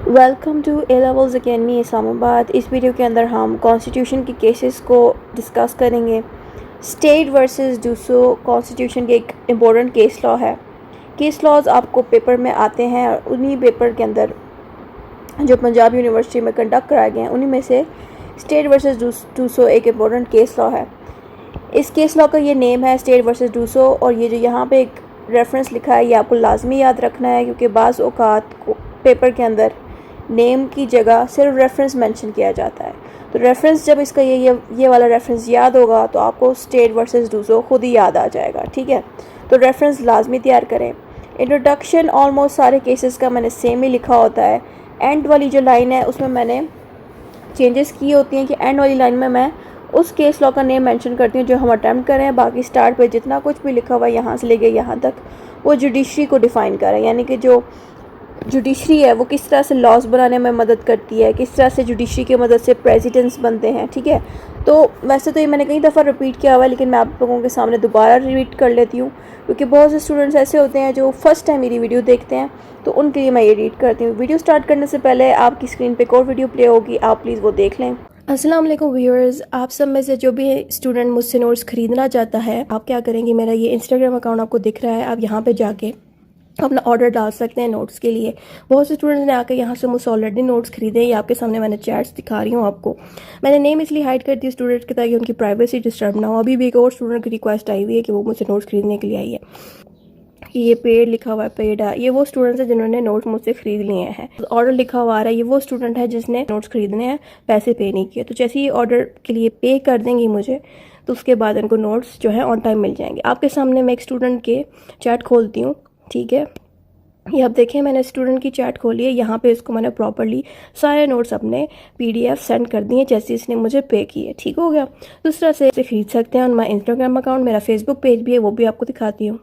Welcome to A levels academy Islamabad. इस video के अंदर हम कॉन्स्टिट्यूशन के केसेस को डिस्कस करेंगे। स्टेट वर्सेस डूसो कॉन्स्टिट्यूशन के एक इम्पोर्टेंट केस लॉ है। केस लॉज आपको पेपर में आते हैं और उन्हीं पेपर के अंदर जो पंजाब यूनिवर्सिटी में कंडक्ट कराए गए हैं उन्हीं में से स्टेट वर्सेस डूसो एक इम्पोर्टेंट केस लॉ है। इस केस लॉ का ये नेम है स्टेट वर्सेस डूसो, और ये जो यहाँ पे एक रेफरेंस लिखा है ये आपको लाजमी याद रखना है, क्योंकि बाज़ औक़ात को पेपर के अंदर नेम की जगह सिर्फ रेफरेंस मेंशन किया जाता है। तो रेफरेंस जब इसका ये वाला रेफरेंस याद होगा तो आपको स्टेट वर्सेस डूसो खुद ही याद आ जाएगा। ठीक है, तो रेफरेंस लाजमी तैयार करें। इंट्रोडक्शन ऑलमोस्ट सारे केसेस का मैंने सेम ही लिखा होता है। एंड वाली जो लाइन है उसमें मैंने चेंजेस की होती हैं कि एंड वाली लाइन में मैं उस केस लॉ का नेम मेंशन करती हूँ जो हम अटैम्प्ट कर रहे हैं। बाकी स्टार्ट पे जितना कुछ भी लिखा हुआ है यहाँ से लेके यहाँ तक वो जुडिशरी को डिफ़ाइन कर रहा है, यानी कि जो जुडिशरी है वो किस तरह से लॉज बनाने में मदद करती है, किस तरह से जुडिशरी की मदद से प्रेसिडेंट्स बनते हैं। ठीक है, तो वैसे तो ये मैंने कई दफ़ा रिपीट किया हुआ है, लेकिन मैं आप लोगों के सामने दोबारा रिपीट कर लेती हूँ, क्योंकि बहुत से स्टूडेंट्स ऐसे होते हैं जो फर्स्ट टाइम मेरी वीडियो देखते हैं, तो उनके लिए मैं ये रीड करती हूँ। वीडियो स्टार्ट करने से पहले आपकी स्क्रीन पर एक और वीडियो प्ले होगी, आप प्लीज़ वो देख लें। अस्सलाम वालेकुम व्यूअर्स, आप सब में से जो भी स्टूडेंट मुझसे नोट्स ख़रीदना चाहता है, आप क्या करेंगे, मेरा ये इंस्टाग्राम अकाउंट आपको दिख रहा है, आप यहाँ पे जाके अपना ऑर्डर डाल सकते हैं नोट्स के लिए। बहुत से स्टूडेंट्स ने आकर यहाँ से मुझसे ऑलरेडी नोट्स खरीदे हैं, ये आपके सामने मैंने चैट्स दिखा रही हूँ आपको। मैंने नेम इसलिए हाइड कर दी स्टूडेंट्स के ताकि उनकी प्राइवेसी डिस्टर्ब ना हो। अभी भी एक और स्टूडेंट की रिक्वेस्ट आई हुई है कि वो मुझसे नोट्स खरीदने के लिए आई है कि ये पेड लिखा हुआ है, पेड है। ये वो स्टूडेंट्स हैं जिन्होंने नोट्स मुझसे खरीद लिए हैं। ऑर्डर लिखा हुआ आ रहा है, ये वो स्टूडेंट है जिसने नोट्स खरीदने हैं, पैसे पे नहीं किए। तो जैसे ही ऑर्डर के लिए पे कर देंगी मुझे, तो उसके बाद इनको नोट्स जो है ऑन टाइम मिल जाएंगे। आपके सामने मैं एक स्टूडेंट के चैट खोलती हूँ। ठीक है, ये आप देखें, मैंने स्टूडेंट की चैट खोली है। यहाँ पे इसको मैंने प्रॉपर्ली सारे नोट्स अपने PDF सेंड कर दिए जैसे इसने मुझे पे किए। ठीक हो गया, तो इस तरह से इसे खरीद सकते हैं। और मैं इंस्टाग्राम अकाउंट, मेरा फेसबुक पेज भी है, वो भी आपको दिखाती हूँ।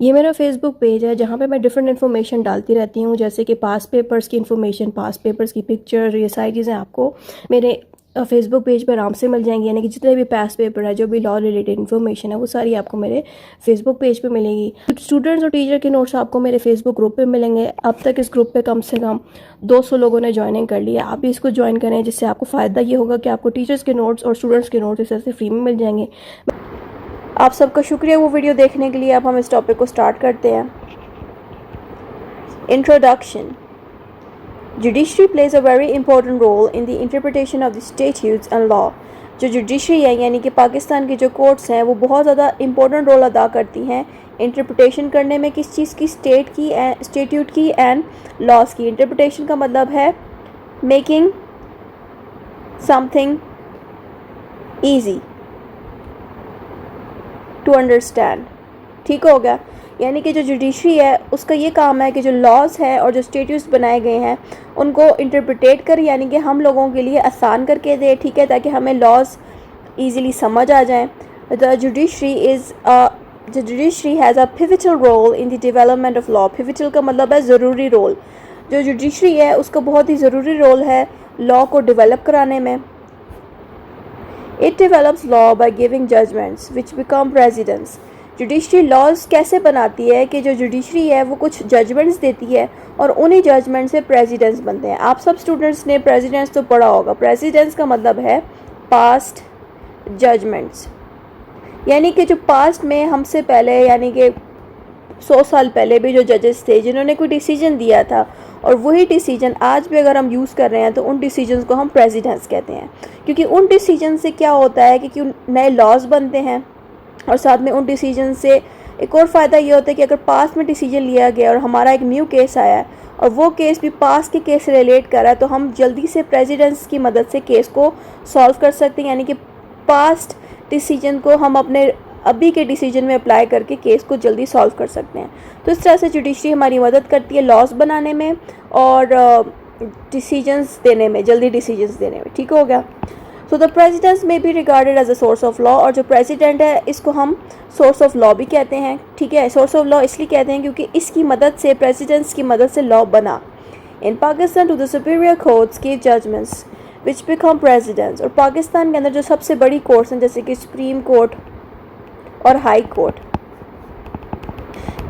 ये मेरा फेसबुक पेज है जहाँ पे मैं डिफरेंट इन्फॉर्मेशन डालती रहती हूँ, जैसे कि पास पेपर्स की इन्फॉर्मेशन, पास पेपर्स की पिक्चर, ये सारी चीज़ें आपको मेरे फेसबुक पेज पर आराम से मिल जाएंगी। यानी कि जितने भी पास पेपर है, जो भी लॉ रिलेटेड इन्फॉर्मेशन है, वो सारी आपको मेरे फेसबुक पेज पे मिलेगी। स्टूडेंट्स और टीचर के नोट्स आपको मेरे फेसबुक ग्रुप पे मिलेंगे। अब तक इस ग्रुप पे कम से कम 200 लोगों ने ज्वाइनिंग कर लिया। आप भी इसको ज्वाइन करें, जिससे आपको फ़ायदा ये होगा कि आपको टीचर्स के नोट्स और स्टूडेंट्स के नोट्स इस तरह से फ्री में मिल जाएंगे। आप सबका शुक्रिया वो वीडियो देखने के लिए। अब हम इस टॉपिक को स्टार्ट करते हैं। Introduction. Judiciary plays a very important role in the interpretation of the statutes and law. जो जुडिशरी है यानी कि पाकिस्तान की जो कोर्ट्स हैं वो बहुत ज़्यादा इंपॉर्टेंट रोल अदा करती हैं इंटरप्रिटेशन करने में। किस चीज़ की? स्टेट की, स्टेट्यूट की एंड लॉज की। इंटरप्रिटेशन का मतलब है making something easy to understand. ठीक हो गया, यानी कि जो जुडिशरी है उसका ये काम है कि जो लॉज है और जो स्टेट्यूट्स बनाए गए हैं उनको इंटरप्रिटेट कर, यानी कि हम लोगों के लिए आसान करके दे। ठीक है, ताकि हमें लॉज इजीली समझ आ जाएं। The judiciary has a pivotal role in the development of law. Pivotal का मतलब है ज़रूरी रोल। जो जुडिशरी है उसका बहुत ही ज़रूरी रोल है लॉ को डेवलप कराने में। It develops law by giving judgments which become precedents. Judiciary laws कैसे बनाती है कि जो जुडिशरी है वो कुछ जजमेंट्स देती है और उन्हीं जजमेंट से प्रेसिडेंट्स बनते हैं। आप सब स्टूडेंट्स ने प्रेसिडेंट्स तो पढ़ा होगा। प्रेसिडेंट्स का मतलब है पास्ट जजमेंट्स, यानी कि जो पास्ट में हमसे पहले, यानी कि 100 साल पहले भी जो जजेस थे जिन्होंने कोई डिसीजन दिया था, और वही डिसीजन आज भी अगर हम यूज़ कर रहे हैं तो उन डिसीजंस को हम प्रेसिडेंट्स कहते हैं। क्योंकि उन डिसीजन से क्या होता है कि नए लॉज बनते हैं, और साथ में उन डिसीजन से एक और फ़ायदा ये होता है कि अगर पास्ट में डिसीजन लिया गया और हमारा एक न्यू केस आया है और वो केस भी पास्ट के केस से रिलेट कर रहा है, तो हम जल्दी से प्रेसिडेंट्स की मदद से केस को सॉल्व कर सकते हैं। यानी कि पास्ट डिसीजन को हम अपने अभी के डिसीजन में अप्लाई करके केस को जल्दी सॉल्व कर सकते हैं। तो इस तरह से जुडिशरी हमारी मदद करती है लॉज बनाने में और डिसीजंस देने में, जल्दी डिसीजंस देने में। ठीक हो गया, so the precedents may be regarded as a source of law. और जो प्रेसिडेंट है इसको हम सोर्स ऑफ लॉ भी कहते हैं। ठीक है, सोर्स ऑफ लॉ इसलिए कहते हैं क्योंकि इसकी मदद से, प्रेसिडेंट्स की मदद से लॉ बना। In Pakistan too the superior courts give judgments which become precedents. और पाकिस्तान के अंदर जो सबसे बड़ी कोर्ट्स हैं जैसे कि सुप्रीम कोर्ट और हाई कोर्ट,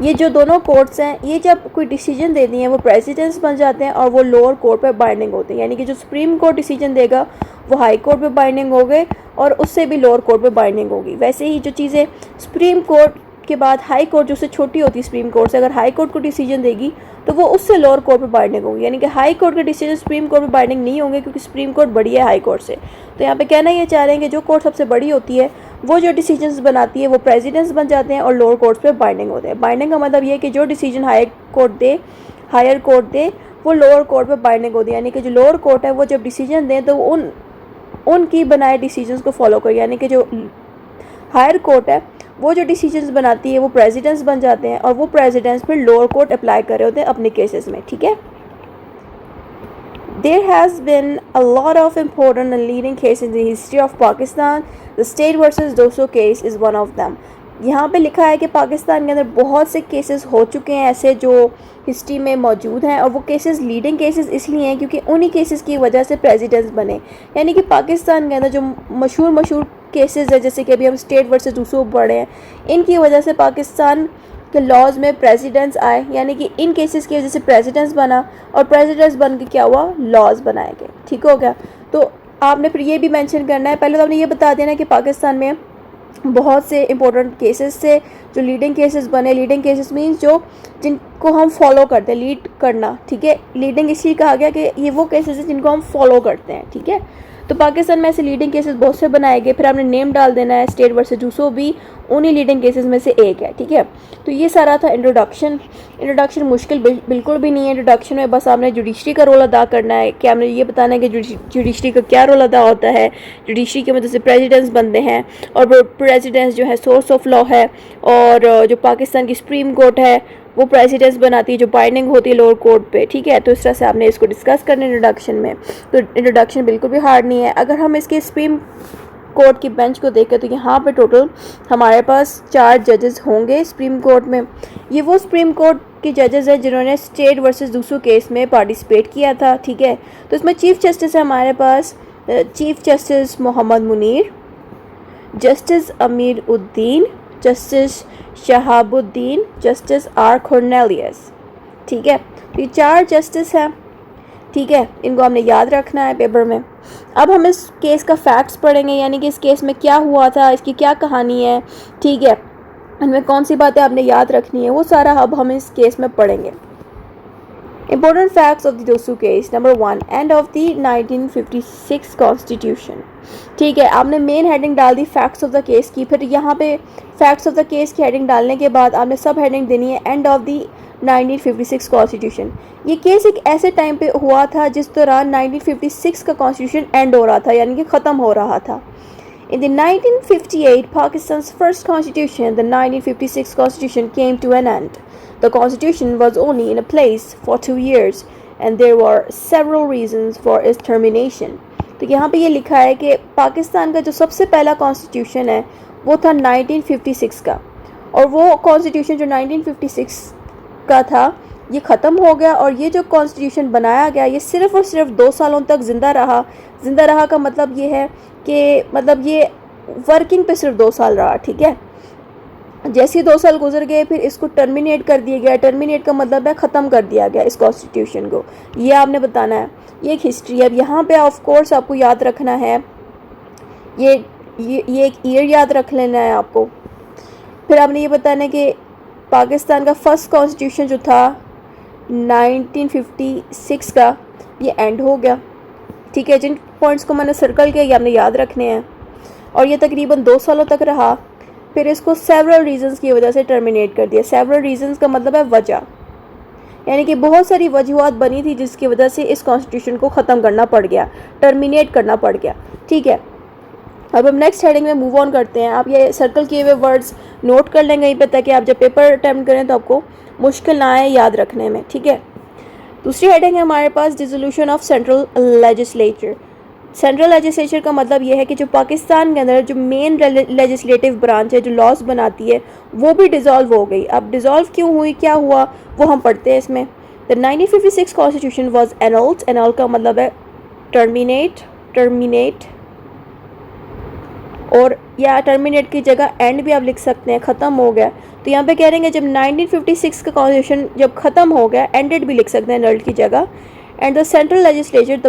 ये जो दोनों कोर्ट्स हैं, ये जब कोई डिसीजन देती हैं वो प्रेसिडेंट्स बन जाते हैं और वो लोअर कोर्ट पे बाइंडिंग होते हैं। यानी कि जो सुप्रीम कोर्ट डिसीजन देगा वो हाई कोर्ट पे बाइंडिंग हो गए और उससे भी लोअर कोर्ट पे बाइंडिंग होगी। वैसे ही जो चीज़ें सुप्रीम कोर्ट के बाद हाई कोर्ट जो उससे छोटी होती है सुप्रीम कोर्ट से, अगर हाई कोर्ट को डिसीजन देगी तो वो उससे लोअर कोर्ट पे बाइंडिंग होगी। यानी कि हाई कोर्ट के डिसीजन सुप्रीम कोर्ट पे बाइंडिंग नहीं होंगे क्योंकि सुप्रीम कोर्ट बड़ी है हाई कोर्ट से। तो यहाँ पे कहना ये चाह रहे हैं कि जो कोर्ट सबसे बड़ी होती है वो जो डिसीजंस बनाती है वो प्रेसिडेंट्स बन जाते हैं और लोअर कोर्ट्स पे बाइंडिंग होते हैं। बाइंडिंग का मतलब ये है कि जो डिसीजन हायर कोर्ट दे वो लोअर कोर्ट पे बाइंडिंग होती है। यानी कि जो लोअर कोर्ट है वो जब डिसीजन दें तो वो उनकी बनाए डिसीजंस को फॉलो करे। यानी कि जो हायर कोर्ट है वो जो डिसीजंस बनाती है वो प्रेसिडेंट्स बन जाते हैं और वो प्रेसिडेंट्स फिर लोअर कोर्ट अप्लाई कर रहे होते हैं अपने केसेस में। ठीक है, There has been a lot of important and leading cases in the history of Pakistan. The State versus Dosso case is one of them. यहाँ पे लिखा है कि पाकिस्तान के अंदर बहुत से केसेस हो चुके हैं ऐसे जो हिस्ट्री में मौजूद हैं, और वो केसेस लीडिंग केसेस इसलिए हैं क्योंकि उन्हीं केसेस की वजह से प्रेसिडेंट्स बने। यानी कि पाकिस्तान के अंदर जो मशहूर केसेस है, जैसे कि अभी हम स्टेट वर्सेस डूसो पढ़े हैं, इनकी वजह से पाकिस्तान के लॉज में प्रेसिडेंट्स आए। यानी कि इन केसेस की वजह से प्रेसिडेंट्स बना और प्रेसिडेंट्स बन के क्या हुआ, लॉज बनाए गए। ठीक हो गया। तो आपने फिर ये भी मेंशन करना है, पहले तो आपने ये बता देना कि पाकिस्तान में बहुत से इंपॉर्टेंट केसेस थे जो लीडिंग केसेस बने। लीडिंग केसेस मीन्स जो जिनको हम फॉलो करते हैं, लीड करना। ठीक है, लीडिंग इसलिए कहा गया कि ये वो केसेस हैं जिनको हम फॉलो करते हैं। ठीक है, तो पाकिस्तान में ऐसे लीडिंग केसेस बहुत से बनाए गए। फिर आपने नेम डाल देना है, स्टेट वर्सेस डूसो भी उन्हीं लीडिंग केसेस में से एक है। ठीक है, तो ये सारा था इंट्रोडक्शन मुश्किल बिल्कुल भी नहीं है। इंट्रोडक्शन में बस आपने जुडिशरी का रोल अदा करना है कि आपने ये बताना है कि जुडिशरी का क्या रोल अदा होता है। जुडिशरी की मदद से प्रेसिडेंट्स बनते हैं और प्रेसिडेंट्स जो है सोर्स ऑफ लॉ है, और जो पाकिस्तान की सुप्रीम कोर्ट है वो प्रेसिडेंट्स बनाती है जो बाइंडिंग होती है लोअर कोर्ट पे। ठीक है, तो इस तरह से आपने इसको डिस्कस करना है इंट्रोडक्शन में। तो इंट्रोडक्शन बिल्कुल भी हार्ड नहीं है। अगर हम इसके सुप्रीम कोर्ट की बेंच को देखें तो यहाँ पे टोटल हमारे पास 4 जजेस होंगे सुप्रीम कोर्ट में। ये वो सुप्रीम कोर्ट के जजेस हैं जिन्होंने स्टेट वर्सेस डूसो केस में पार्टिसिपेट किया था। ठीक है, तो इसमें चीफ जस्टिस है हमारे पास chief justice Mohammad Munir, justice Amir Uddin, justice Shahabuddin, justice R Cornelius. ठीक है, तो ये 4 जस्टिस हैं। ठीक है, इनको हमने याद रखना है पेपर में। अब हम इस केस का फैक्ट्स पढ़ेंगे, यानी कि इस केस में क्या हुआ था, इसकी क्या कहानी है। ठीक है, इनमें कौन सी बातें आपने याद रखनी है, वो सारा अब हम इस केस में पढ़ेंगे। Important facts of the Dosu case. Number 1, end of the 1956 Constitution. ठीक है, आपने मेन हेडिंग डाल दी फैक्ट्स ऑफ द केस की। फिर यहाँ पे फैक्ट्स ऑफ द केस की हेडिंग डालने के बाद आपने सब हेडिंग देनी है एंड ऑफ द 1956 कॉन्स्टिट्यूशन। ये केस एक ऐसे टाइम पे हुआ था जिस दौरान 1956 का कॉन्स्टिट्यूशन एंड हो रहा था, यानी कि ख़त्म हो रहा था। In the 1958 Pakistan's first constitution, the 1956 constitution came to an end. The constitution was only in a place for 2 years and there were several reasons for its termination. तो यहाँ पे ये लिखा है कि पाकिस्तान का जो सबसे पहला कॉन्स्टिट्यूशन है वो था 1956 का, और वो कॉन्स्टिट्यूशन जो 1956 का था ये ख़त्म हो गया, और ये जो कॉन्स्टिट्यूशन बनाया गया ये सिर्फ़ और सिर्फ 2 सालों तक ज़िंदा रहा। ज़िंदा रहा का मतलब ये है कि मतलब ये वर्किंग पे सिर्फ 2 साल रहा। ठीक है, जैसे 2 साल गुजर गए फिर इसको टर्मिनेट कर दिया गया। टर्मिनेट का मतलब है ख़त्म कर दिया गया इस कॉन्स्टिट्यूशन को। ये आपने बताना है, ये एक हिस्ट्री है। अब यहाँ पे ऑफ कोर्स आपको याद रखना है, ये एक ईयर याद रख लेना है आपको। फिर आपने ये बताना है कि पाकिस्तान का फर्स्ट कॉन्स्टिट्यूशन जो था 1956 का ये एंड हो गया। ठीक है, जिन पॉइंट्स को मैंने सर्कल किया ये आपने याद रखने हैं, और ये तकरीबन 2 सालों तक रहा। फिर इसको सेवरल रीजंस की वजह से टर्मिनेट कर दिया। सेवरल रीजंस का मतलब है वजह, यानी कि बहुत सारी वजूहत बनी थी जिसकी वजह से इस कॉन्स्टिट्यूशन को ख़त्म करना पड़ गया, टर्मिनेट करना पड़ गया। ठीक है, अब हम नेक्स्ट हेडिंग में मूव ऑन करते हैं। आप ये सर्कल किए हुए वर्ड्स नोट कर लेंगे यहीं पर ताकि आप जब पेपर अटैम्प्ट करें तो आपको मुश्किल ना आए याद रखने में। ठीक है, दूसरी हेडिंग है हमारे पास dissolution of central legislature. Central legislature का मतलब ये है कि जो पाकिस्तान के अंदर जो मेन लेजिस्लेटिव ब्रांच है जो लॉज बनाती है वो भी डिज़ोल्व हो गई। अब डिज़ोल्व क्यों हुई, क्या हुआ, वो हम पढ़ते हैं इसमें। The 1956 constitution was एनल्ड। एनल्ड का मतलब है टर्मिनेट। और या टर्मिनेट की जगह एंड भी आप लिख सकते हैं, ख़त्म हो गया। तो यहाँ पे कह रहे हैं जब 1956 का कॉन्स्टिट्यूशन जब ख़त्म हो गया, एंडेड भी लिख सकते हैं नल्ड की जगह। And the central legislature the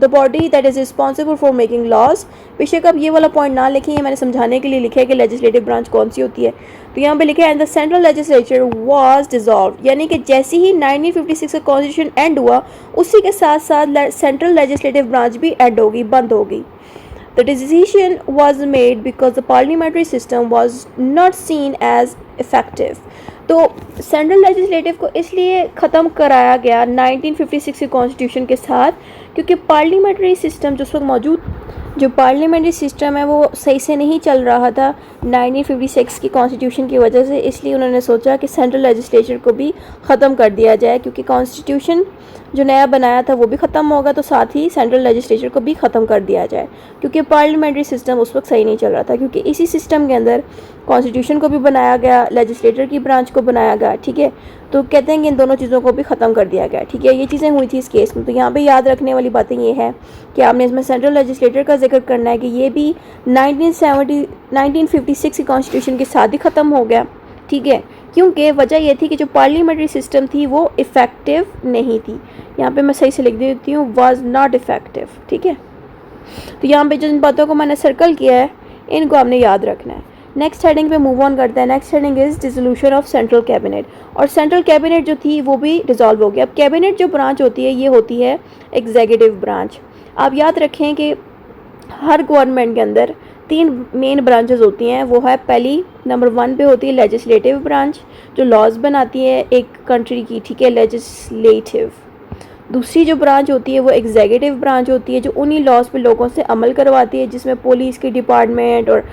body that is responsible for making laws. बेशक आप ये वाला पॉइंट ना लिखें, मैंने समझाने के लिए लिखा है कि लेजिस्लेटिव ब्रांच कौन सी होती है। तो यहाँ पे लिखा है and the central legislature was dissolve, यानी कि जैसे ही 1956 का कॉन्स्टिट्यूशन एंड हुआ, उसी के साथ साथ सेंट्रल लेजिस्लेटिव ब्रांच भी एंड होगी, बंद होगी। The decision was made because the parliamentary system was not seen as effective. तो सेंट्रल लेजिस्लेटिव को इसलिए ख़त्म कराया गया 1956 के कॉन्स्टिट्यूशन के साथ, क्योंकि पार्लियामेंट्री सिस्टम जो पार्लियामेंट्री सिस्टम है वो सही से नहीं चल रहा था 1956 की कॉन्स्टिट्यूशन की वजह से। इसलिए उन्होंने सोचा कि सेंट्रल लेजिस्लेचर को भी ख़त्म कर दिया जाए, क्योंकि कॉन्स्टिट्यूशन जो नया बनाया था वो भी ख़त्म होगा, तो साथ ही सेंट्रल लेजिस्लेचर को भी ख़त्म कर दिया जाए, क्योंकि पार्लियामेंट्री सिस्टम उस वक्त सही नहीं चल रहा था। क्योंकि इसी सिस्टम के अंदर कॉन्स्टिट्यूशन को भी बनाया गया, लेजिस्लेटर की ब्रांच को बनाया गया, ठीक है। तो कहते हैं कि इन दोनों चीज़ों को भी ख़त्म कर दिया गया, ठीक है। ये चीज़ें हुई थी इस केस में। तो यहाँ पे याद रखने वाली बातें ये है कि आपने इसमें सेंट्रल लेजिस्लेटर का जिक्र करना है कि ये भी 1956 की कॉन्स्टिट्यूशन के साथ ही ख़त्म हो गया, ठीक है। क्योंकि वजह ये थी कि जो पार्लियामेंट्री सिस्टम थी वो इफ़ेक्टिव नहीं थी। यहाँ पे मैं सही से लिख देती हूँ, वाज नॉट इफ़ेक्टिव, ठीक है। तो यहाँ पे जिन बातों को मैंने सर्कल किया है इनको आपने याद रखना है। नेक्स्ट हेडिंग पे मूव ऑन करते हैं। Next heading is dissolution of central cabinet. और सेंट्रल कैबिनेट जो थी वो भी डिसॉल्व हो गया। अब कैबिनेट जो ब्रांच होती है ये होती है एग्जीक्यूटिव ब्रांच। आप याद रखें कि हर गवर्नमेंट के अंदर 3 मेन ब्रांचेस होती हैं। वो है पहली नंबर 1 पे होती है लेजिस्लेटिव ब्रांच, जो लॉज बनाती है एक कंट्री की, ठीक है, लेजिस्लेटिव। दूसरी जो ब्रांच होती है वो एग्जीक्यूटिव ब्रांच होती है, जो उन्हीं लॉज पे लोगों से अमल करवाती है, जिसमें पुलिस की डिपार्टमेंट और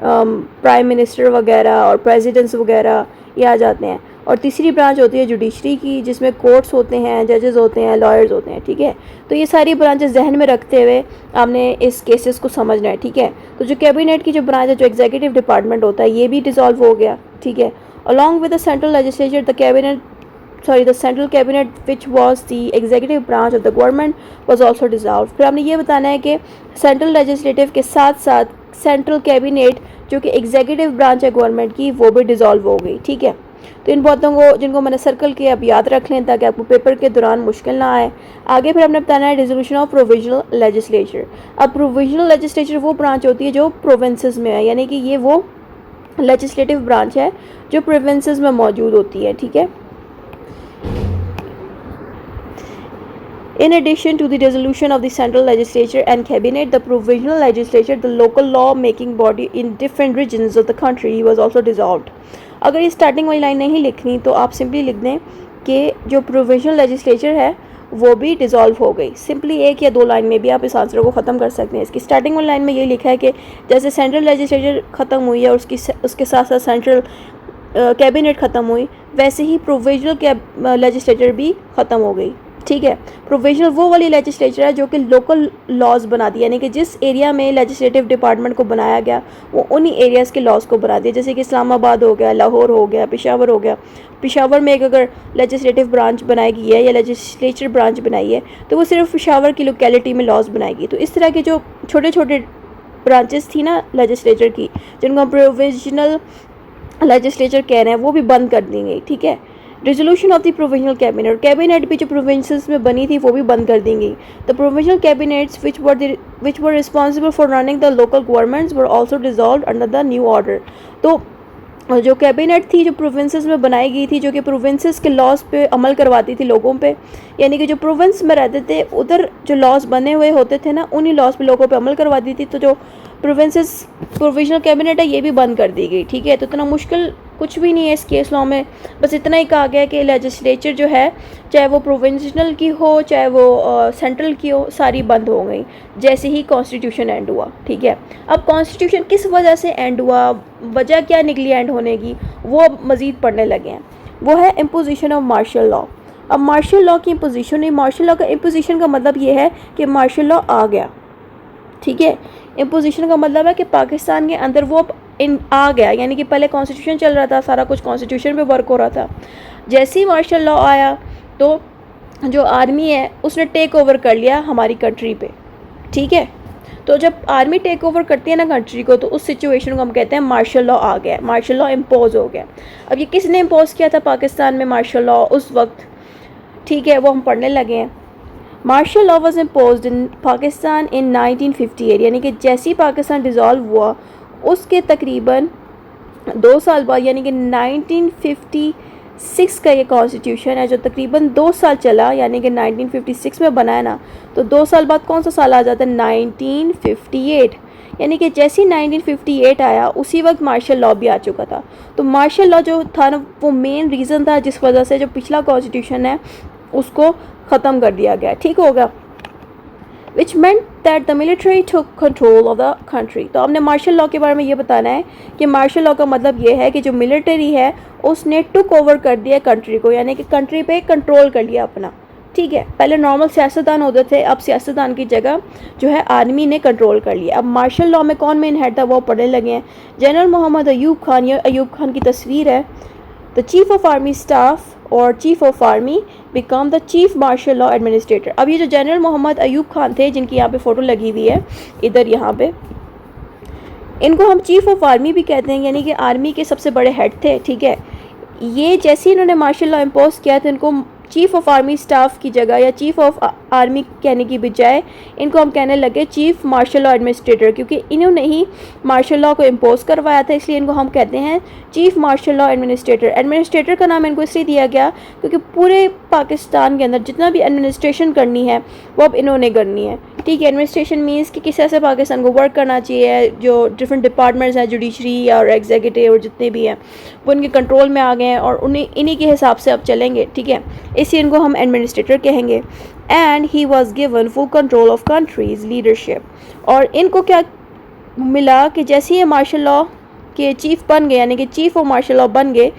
प्राइम मिनिस्टर वगैरह और प्रेसिडेंट्स वगैरह ये आ जाते हैं। और तीसरी ब्रांच होती है जुडिशरी की, जिसमें कोर्ट्स होते हैं, जजेस होते हैं, लॉयर्स होते हैं, ठीक है। तो ये सारी ब्रांचेस जहन में रखते हुए आपने इस केसेस को समझना है, ठीक है। तो जो कैबिनेट की जो ब्रांच है, जो एग्जीक्यूटिव डिपार्टमेंट होता है, ये भी डिसॉल्व हो गया, ठीक है। Along with the central legislature the central cabinet which was the executive branch of the government was also dissolved। फिर आपने ये बताना है कि सेंट्रल लेजिस्लेटिव के साथ साथ सेंट्रल कैबिनेट जो कि एग्जीक्यूटिव ब्रांच है गवर्नमेंट की, वो भी डिसॉल्व हो गई, ठीक है। तो इन बातों को जिनको मैंने सर्कल किया आप याद रख लें ताकि आपको पेपर के दौरान मुश्किल ना आए। आगे फिर आपने बताना है डिसोल्यूशन ऑफ प्रोविजनल लेजिस्लेचर। अब प्रोविजनल लेजिस्लेचर वो ब्रांच होती है जो प्रोविंसेस में है, यानी कि ये वो लेजिस्लेटिव ब्रांच है जो प्रोविंसेस में मौजूद होती है, ठीक है। In addition to the dissolution of the central legislature and cabinet, the provisional legislature, the local law-making body in different regions of the country, was also dissolved। अगर ये स्टार्टिंग वाली लाइन नहीं लिखनी तो आप सिंपली लिख दें कि जो प्रोविजनल लेजिस्लेचर है वो भी डिसॉल्व हो गई। सिंपली 1 या 2 लाइन में भी आप इस आंसर को ख़त्म कर सकते हैं। इसकी स्टार्टिंग वाली लाइन में ये लिखा है कि जैसे सेंट्रल लेजिस्लेचर ख़त्म हुई है और उसके साथ साथ सेंट्रल कैबिनेट ख़त्म हुई, वैसे ही प्रोविजनल लेजिस्लेचर भी ख़त्म हो गई, ठीक है। प्रोविजनल वो वाली लेजिस्लेचर है जो कि लोकल लॉज बनाती है, यानी कि जिस एरिया में लेजिस्लेटिव डिपार्टमेंट को बनाया गया वो उन्हीं एरियाज़ के लॉज को बनाती है। जैसे कि इस्लामाबाद हो गया, लाहौर हो गया, पेशावर हो गया। पेशावर में एक अगर लेजिस्लेटिव ब्रांच बनाई गई है या लेजिस्लेचर ब्रांच बनाई है तो वो सिर्फ पेशावर की लोकेलिटी में लॉज बनाएगी। तो इस तरह के जो छोटे छोटे ब्रांचेस थी ना लेजिस्लेचर की, जिनको हम प्रोविजनल लेजिस्लेचर कह रहे हैं, वो भी बंद कर दी गई, ठीक है। Dissolution of the provisional cabinet, cabinet भी जो प्रोविंसेस में बनी थी वो भी बंद कर दी गई। The provisional cabinets which were responsible for running the local governments were also dissolved under the new order. तो जो कैबिनेट थी जो प्रोविंसेस में बनाई गई थी, जो कि प्रोविंसेस के लॉज पे अमल करवाती थी लोगों पे, यानी कि जो प्रोविंस में रहते थे उधर जो लॉज बने हुए होते थे ना, उन्हीं लॉज पे लोगों पे अमल करवाती थी। तो जो प्रोविजनल कैबिनेट है ये भी बंद कर दी गई, ठीक है। तो इतना मुश्किल कुछ भी नहीं है इस केस लॉ में, बस इतना ही कहा गया कि लेजिस्लेचर जो है चाहे वो प्रोविंशनल की हो चाहे वो सेंट्रल की हो, सारी बंद हो गई जैसे ही कॉन्स्टिट्यूशन एंड हुआ, ठीक है। अब कॉन्स्टिट्यूशन किस वजह से एंड हुआ, वजह क्या निकली एंड होने की, वो अब मज़ीद पढ़ने लगे हैं। वो है इम्पोजिशन ऑफ मार्शल लॉ। अब मार्शल लॉ की इम्पोजिशन नहीं, मार्शल लॉ का इम्पोजिशन का मतलब ये है कि मार्शल लॉ आ गया, ठीक है। इम्पोजिशन का मतलब है कि पाकिस्तान के अंदर वो आ गया, यानी कि पहले कॉन्स्टिट्यूशन चल रहा था, सारा कुछ कॉन्स्टिट्यूशन पे वर्क हो रहा था। जैसे ही मार्शल लॉ आया तो जो आर्मी है उसने टेक ओवर कर लिया हमारी कंट्री पे, ठीक है। तो जब आर्मी टेक ओवर करती है ना कंट्री को, तो उस सिचुएशन को हम कहते हैं मार्शल लॉ आ गया, मार्शल लॉ इम्पोज हो गया। अब ये किसने इम्पोज किया था पाकिस्तान में मार्शल लॉ उस वक्त, ठीक है, वो हम पढ़ने लगे हैं। Martial law was impose in Pakistan in 1958, यानी कि जैसे ही पाकिस्तान डिज़ोल्व हुआ उसके तकरीबन 2 साल बाद, यानी कि 1956 का ये कॉन्स्टिट्यूशन है जो तकरीबन 2 साल चला, यानी कि 1956 में बना है ना, तो 2 साल बाद कौन सा साल आ जाता है, 1958। यानी कि जैसे ही 1958 आया उसी वक्त मार्शल लॉ भी आ चुका था। तो मार्शल लॉ जो था ना, वो मेन रीज़न था जिस वजह से जो पिछला कॉन्स्टिट्यूशन है उसको ख़त्म कर दिया गया, ठीक होगा। विच meant that the military took control of the country। तो हमने मार्शल लॉ के बारे में ये बताना है कि मार्शल लॉ का मतलब ये है कि जो मिलिट्री है उसने टुक ओवर कर दिया कंट्री को, यानी कि कंट्री पे कंट्रोल कर लिया अपना, ठीक है। पहले नॉर्मल सियासतदान होते थे, अब सियासतदान की जगह जो है आर्मी ने कंट्रोल कर लिया। अब मार्शल लॉ में कौन मेन हेड था वो पढ़ने लगे हैं। जनरल मोहम्मद अयूब खान, ये अयूब खान की तस्वीर है। The chief of army staff और chief of army become the chief martial law administrator. अब ये जो जनरल मोहम्मद अयूब खान थे, जिनकी यहाँ पे फ़ोटो लगी हुई है इधर यहाँ पे, इनको हम चीफ ऑफ आर्मी भी कहते हैं, यानी कि आर्मी के सबसे बड़े हेड थे, ठीक है। ये जैसे ही इन्होंने मार्शल लॉ इम्पोज किया तो इनको चीफ ऑफ आर्मी स्टाफ की जगह या चीफ ऑफ आर्मी कहने की बजाय इनको हम कहने लगे चीफ मार्शल लॉ एडमिनिस्ट्रेटर, क्योंकि इन्होंने ही मार्शल लॉ को इम्पोज करवाया था, इसलिए इनको हम कहते हैं chief martial law administrator. Administrator का नाम इनको इसलिए दिया गया क्योंकि पूरे पाकिस्तान के अंदर जितना भी एडमिनिस्ट्रेशन करनी है वो अब इन्होंने करनी है, ठीक है। एडमिनिस्ट्रेशन मीन्स कि किस तरह से पाकिस्तान को वर्क करना चाहिए, जो डिफरेंट डिपार्टमेंट्स हैं, जुडिशरी और एग्जीक्यूटिव और जितने भी हैं वो इनके कंट्रोल में आ गए हैं और उन्हें इन्हीं के हिसाब से अब चलेंगे, ठीक है। इसलिए इनको हम एडमिनिस्ट्रेटर कहेंगे। And he was given full control of countries leadership. और इनको क्या मिला कि जैसे ये मार्शल लॉ के चीफ बन गए, यानी कि चीफ ऑफ मार्शल लॉ बन गए,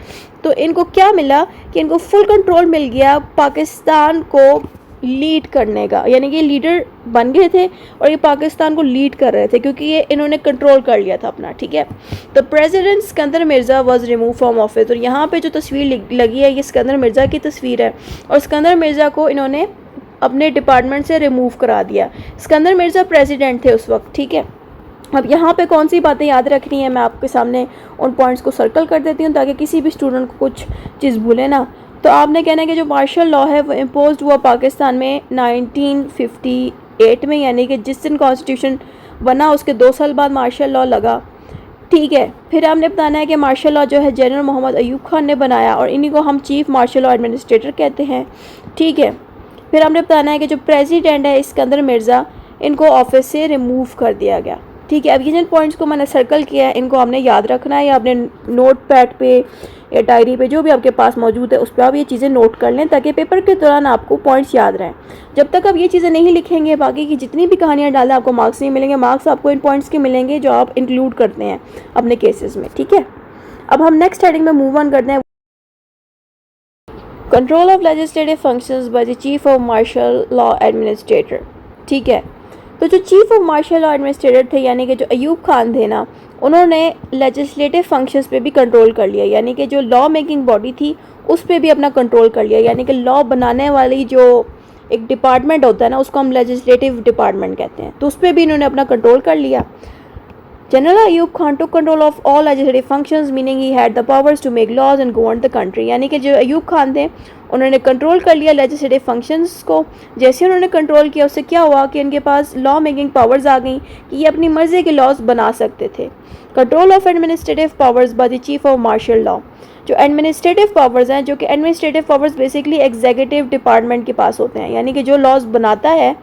तो इनको क्या मिला कि इनको फुल कंट्रोल मिल गया पाकिस्तान को लीड करने का, यानी कि लीडर बन गए थे और ये पाकिस्तान को लीड कर रहे थे क्योंकि ये इन्होंने कंट्रोल कर लिया था अपना, ठीक है। तो president Sikandar Mirza was remove from office. और यहाँ पे जो तस्वीर लगी है ये सिकंदर मिर्ज़ा की तस्वीर है और सिकंदर मिर्ज़ा को इन्होंने अपने डिपार्टमेंट से रिमूव करा दिया। सिकंदर मिर्ज़ा प्रेसिडेंट थे उस वक्त, ठीक है। अब यहाँ पे कौन सी बातें याद रखनी है, मैं आपके सामने उन पॉइंट्स को सर्कल कर देती हूँ ताकि किसी भी स्टूडेंट को कुछ चीज़ भूले ना। तो आपने कहना है कि जो मार्शल लॉ है वो इम्पोज हुआ पाकिस्तान में 1958 में, यानी कि जिस दिन कॉन्स्टिट्यूशन बना उसके 2 साल बाद मार्शल लॉ लगा, ठीक है। फिर हमने बताना है कि मार्शल लॉ जो है जनरल मोहम्मद अयूब खान ने बनाया और इन्हीं को हम चीफ मार्शल लॉ एडमिनिस्ट्रेटर कहते हैं, ठीक है। फिर हमने बताना है कि जो प्रेसिडेंट है सिकंदर मिर्ज़ा, इनको ऑफिस से रिमूव कर दिया गया, ठीक है। अब ये जिन पॉइंट्स को मैंने सर्कल किया है इनको हमने याद रखना है, या अपने नोट पैड पे या डायरी पे जो भी आपके पास मौजूद है उस पर आप ये चीज़ें नोट कर लें ताकि पेपर के दौरान आपको पॉइंट्स याद रहें। जब तक आप ये चीज़ें नहीं लिखेंगे बाकी की जितनी भी कहानियाँ डालें आपको मार्क्स नहीं मिलेंगे, मार्क्स आपको इन पॉइंट्स के मिलेंगे जो आप इंक्लूड करते हैं अपने केसेस में, ठीक है। अब हम नेक्स्ट हेडिंग में मूव ऑन करते हैं, control of legislative functions by the chief of martial law administrator, ठीक है। तो जो chief of martial law administrator थे, यानी कि जो अयूब खान थे ना, उन्होंने लेजिस्लेटिव फंक्शंस पे भी कंट्रोल कर लिया, यानी कि जो लॉ मेकिंग बॉडी थी उस पे भी अपना कंट्रोल कर लिया, यानी कि लॉ बनाने वाली जो एक डिपार्टमेंट होता है ना उसको हम लेजिस्लेटिव डिपार्टमेंट कहते हैं, तो उस पर भी इन्होंने अपना कंट्रोल कर लिया। General Ayub Khan took control of all legislative functions meaning he had the powers to make laws and govern the country, यानी कि जो अयूब खान थे उन्होंने कंट्रोल कर लिया लेजिस्लेटिव फंक्शंस को। जैसे उन्होंने कंट्रोल किया उससे क्या हुआ कि इनके पास लॉ मेकिंग पावर्स आ गई कि ये अपनी मर्जी के लॉज बना सकते थे। Control of administrative powers by the chief of martial law, जो एडमिनिस्ट्रेटिव पावर्स हैं, जो कि administrative powers basically executive department के पास होते हैं, यानी कि जो लॉज बनाता है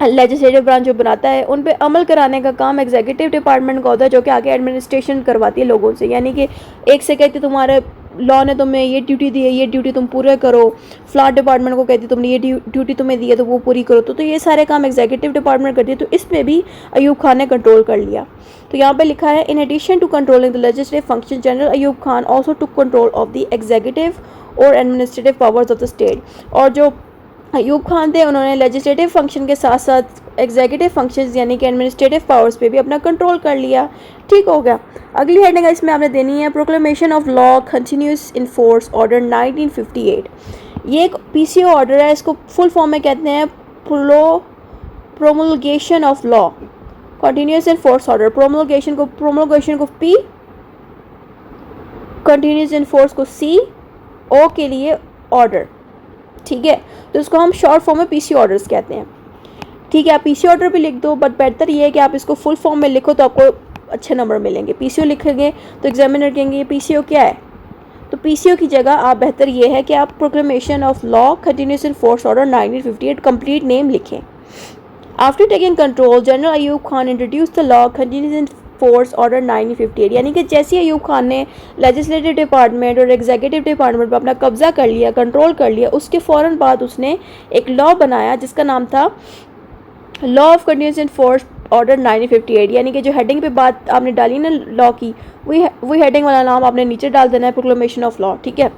लेजिस्लेटिव ब्रांच जो बनाता है उन पे अमल कराने का काम एग्जीक्यूटिव डिपार्टमेंट का होता है, जो कि आगे एडमिनिस्ट्रेशन करवाती है लोगों से, यानी कि एक से कहती तुम्हारे लॉ ने तुम्हें ये ड्यूटी दी है, ये ड्यूटी तुम पूरे करो, फ्लैट डिपार्टमेंट को कहती तुमने ये ड्यूटी तुम्हें दी है तो वो पूरी करो, तो ये सारे काम एग्जीक्यूटिव डिपार्टमेंट करती है। तो इस पर भी अयूब खान ने कंट्रोल कर लिया। तो यहाँ पे लिखा है in addition to controlling the legislative function general Ayub Khan also took control of the executive और administrative powers of the state. और जो अयूब खान थे उन्होंने लेजिस्लेटिव फंक्शन के साथ साथ एग्जीक्यूटिव फंक्शंस यानी कि एडमिनिस्ट्रेटिव पावर्स पे भी अपना कंट्रोल कर लिया, ठीक हो गया। अगली हेडिंग इसमें आपने देनी है proclamation of law continuous in force order 1958। ये एक पीसीओ ऑर्डर है, इसको फुल फॉर्म में कहते हैं promulgation of law, continuous in force order, promulgation को P, कंटिन्यूस इन फोर्स को C, O के लिए ऑर्डर, ठीक है। तो इसको हम शॉर्ट फॉर्म में PC ऑर्डर्स कहते हैं, ठीक है। आप PC ऑर्डर भी लिख दो, बट बेहतर ये है कि आप इसको फुल फॉर्म में लिखो तो आपको अच्छे नंबर मिलेंगे। PCO लिखेंगे तो एग्जामिनर कहेंगे ये PCO क्या है, तो PCO की जगह आप बेहतर ये है कि आप proclamation of law continuous in force order 1958 complete name लिखें। After taking control general Ayub Khan introduce the law continuous in force order 1958, यानी कि जैसे अयूब खान ने लेजिस्लेटिव डिपार्टमेंट और एग्जीक्यूटिव डिपार्टमेंट पर अपना कब्जा कर लिया, कंट्रोल कर लिया, उसके फ़ौरन बाद उसने एक लॉ बनाया जिसका नाम था law of continuous in force order 1958, यानी कि जो हेडिंग पे बात आपने डाली ना लॉ की, वही हेडिंग वाला नाम आपने नीचे डाल देना है, प्रोक्लेमेशन ऑफ लॉ, ठीक है।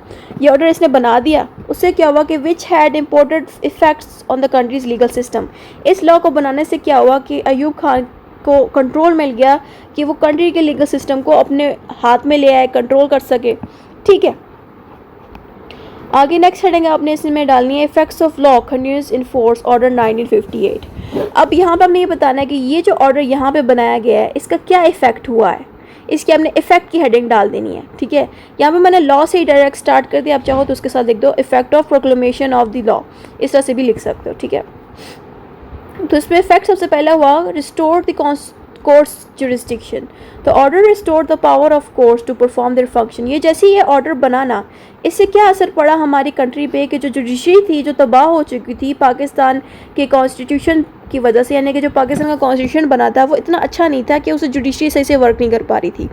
ये ऑर्डर इसने बना दिया, उससे क्या हुआ कि which had imported effects on the countries legal system. इस लॉ को बनाने से क्या हुआ कि अयूब खान को कंट्रोल मिल गया कि वो कंट्री के लीगल सिस्टम को अपने हाथ में ले आए, कंट्रोल कर सके, ठीक है। आगे नेक्स्ट हेडिंग आपने इसमें डालनी है effects of law continuous in force order 1958। अब यहाँ पर हमने ये बताना है कि ये जो ऑर्डर यहाँ पे बनाया गया है इसका क्या इफेक्ट हुआ है, इसकी आपने इफेक्ट की हेडिंग डाल देनी है, ठीक है। यहाँ पे मैंने लॉ से ही डायरेक्ट स्टार्ट कर दिया, आप चाहो तो उसके साथ लिख दो effect of proclamation of the law, इस तरह से भी लिख सकते हो, ठीक है। तो इसमें इफेक्ट सबसे पहला हुआ रिस्टोर द कोर्ट्स जुरिस्डिक्शन, तो order restore the power of courts to perform their function. ये जैसे ये ऑर्डर बनाना, इससे क्या असर पड़ा हमारी कंट्री पे कि जो जुडिशरी थी जो तबाह हो चुकी थी पाकिस्तान के कॉन्स्टिट्यूशन की वजह से, यानी कि जो पाकिस्तान का कॉन्स्टिट्यूशन बना था वो इतना अच्छा नहीं था कि उसे जुडिशरी सही से वर्क नहीं कर पा रही थी।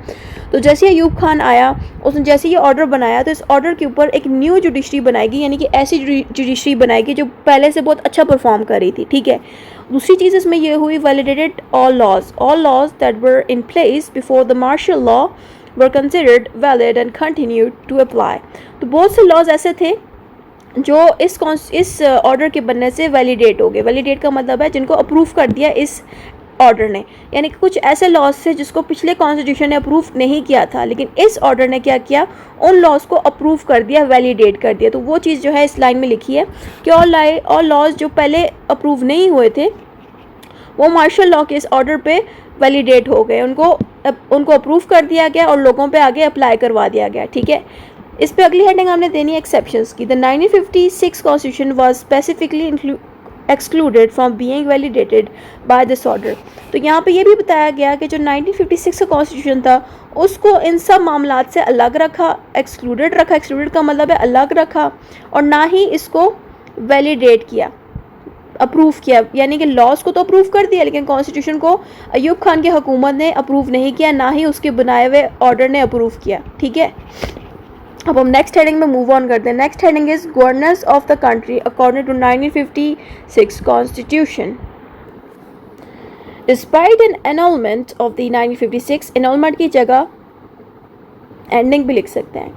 तो जैसे अयूब खान आया, उसने जैसे ये ऑर्डर बनाया तो इस ऑर्डर के ऊपर एक न्यू जुडिशरी बनाएगी, यानी कि ऐसी जुडिशरी बनाएगी जो पहले से बहुत अच्छा परफॉर्म कर रही थी, ठीक है। दूसरी चीज़ इसमें यह हुई validated all laws that were in place before the martial law were considered valid and continued to apply. तो बहुत से लॉज ऐसे थे जो इस ऑर्डर के बनने से वैलिडेट हो गए। वैलिडेट का मतलब है जिनको अप्रूव कर दिया इस ऑर्डर ने, यानी कि कुछ ऐसे लॉज थे जिसको पिछले कॉन्स्टिट्यूशन ने अप्रूव नहीं किया था, लेकिन इस ऑर्डर ने क्या किया, उन लॉज को अप्रूव कर दिया, वैलिडेट कर दिया। तो वो चीज़ जो है इस लाइन में लिखी है कि ऑल लॉज जो पहले अप्रूव नहीं हुए थे वो मार्शल लॉ के इस ऑर्डर पे वैलिडेट हो गए, उनको अप्रूव कर दिया गया और लोगों पे आगे अप्लाई करवा दिया गया, ठीक है। इस पे अगली हेडिंग हमने देनी है एक्सेप्शंस की। The 1956 constitution was specifically excluded from being validated by this order. तो यहाँ पे ये भी बताया गया कि जो 1956 का कॉन्स्टिट्यूशन था उसको इन सब मामलात से अलग रखा, एक्सक्लूडेड का मतलब है अलग रखा, और ना ही इसको वैलिडेट किया, अप्रूव किया, यानी कि लॉज को तो अप्रूव कर दिया लेकिन कॉन्स्टिट्यूशन को अयूब खान की हुकूमत ने अप्रूव नहीं किया, ना ही उसके बनाए हुए ऑर्डर ने अप्रूव किया, ठीक है। अब हम नेक्स्ट हेडिंग में मूव ऑन करते हैं। Next heading is governance of the country according to 1956 constitution. Despite an annulment of the 1956, annulment की जगह एंडिंग भी लिख सकते हैं,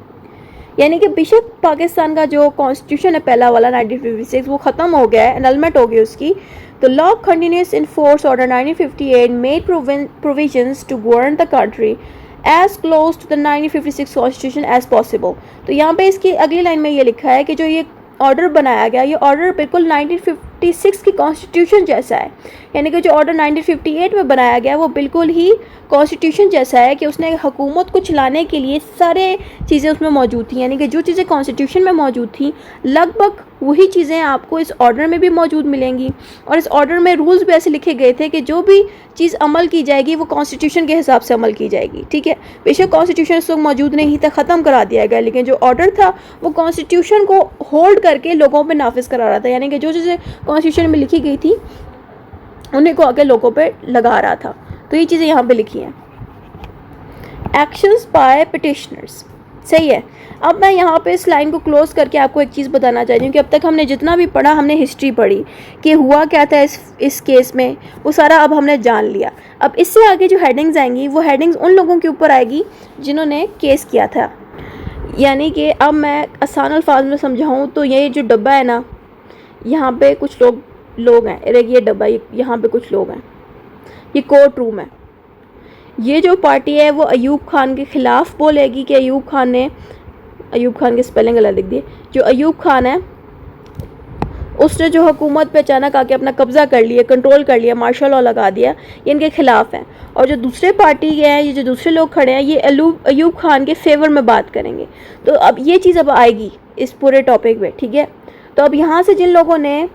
यानी कि बेशक पाकिस्तान का जो कॉन्स्टिट्यूशन है पहला वाला 1956 वो ख़त्म हो गया है, एनलमेंट हो गई उसकी। तो law continuous in force order 1958 made provisions to govern the country as close to the 1956 constitution as possible. तो यहाँ पे इसकी अगली लाइन में ये लिखा है कि जो ये ऑर्डर बनाया गया, ये ऑर्डर बिल्कुल 1956 की कॉन्स्टिट्यूशन जैसा है, यानी कि जो ऑर्डर 1958 में बनाया गया वो बिल्कुल ही कॉन्स्टिट्यूशन जैसा है कि उसने हुकूमत को चलाने के लिए सारे चीज़ें उसमें मौजूद थी, यानी कि जो चीज़ें कॉन्स्टिट्यूशन में मौजूद थी लगभग वही चीज़ें आपको इस ऑर्डर में भी मौजूद मिलेंगी। और इस ऑर्डर में रूल्स भी ऐसे लिखे गए थे कि जो भी चीज़ अमल की जाएगी वो कॉन्स्टिट्यूशन के हिसाब से अमल की जाएगी, ठीक है। बेशक कॉन्स्टिट्यूशन उस वक्त मौजूद नहीं था, ख़त्म करा दिया गया, लेकिन जो ऑर्डर था वो कॉन्स्टिट्यूशन को होल्ड करके लोगों पर नाफिज करा रहा था, यानी कि जो चीज़ें कॉन्स्टिट्यूशन में लिखी गई थी उन्हीं को आगे लोगों पे लगा रहा था। तो ये चीज़ें यहाँ पे लिखी हैं। एक्शंस बाय पिटिशनर्स, सही है। अब मैं यहाँ पे इस लाइन को क्लोज करके आपको एक चीज़ बताना चाहती हूँ कि अब तक हमने जितना भी पढ़ा, हमने हिस्ट्री पढ़ी कि हुआ क्या था इस केस में, वो सारा अब हमने जान लिया। अब इससे आगे जो हेडिंग्स आएंगी वो हेडिंग्स उन लोगों के ऊपर आएगी जिन्होंने केस किया था, यानी कि अब मैं आसान अल्फाज में समझाऊँ तो ये जो डब्बा है ना, यहाँ पे कुछ लोग हैं, ये डब्बा, यहाँ पे कुछ लोग हैं, ये कोर्ट रूम है। ये जो पार्टी है वो अयूब खान के ख़िलाफ़ बोलेगी कि अयूब खान के स्पेलिंग गलत लिख दिए, जो अयूब खान है उसने जो हुकूमत पे अचानक आके अपना कब्ज़ा कर लिया, कंट्रोल कर लिया, मार्शल लॉ लगा दिया, ये इनके ख़िलाफ़ हैं। और जो दूसरे पार्टी के हैं, ये जो दूसरे लोग खड़े हैं, ये अयूब खान के फेवर में बात करेंगे। तो अब ये चीज़ अब आएगी इस पूरे टॉपिक में, ठीक है। तो अब यहाँ से जिन लोगों ने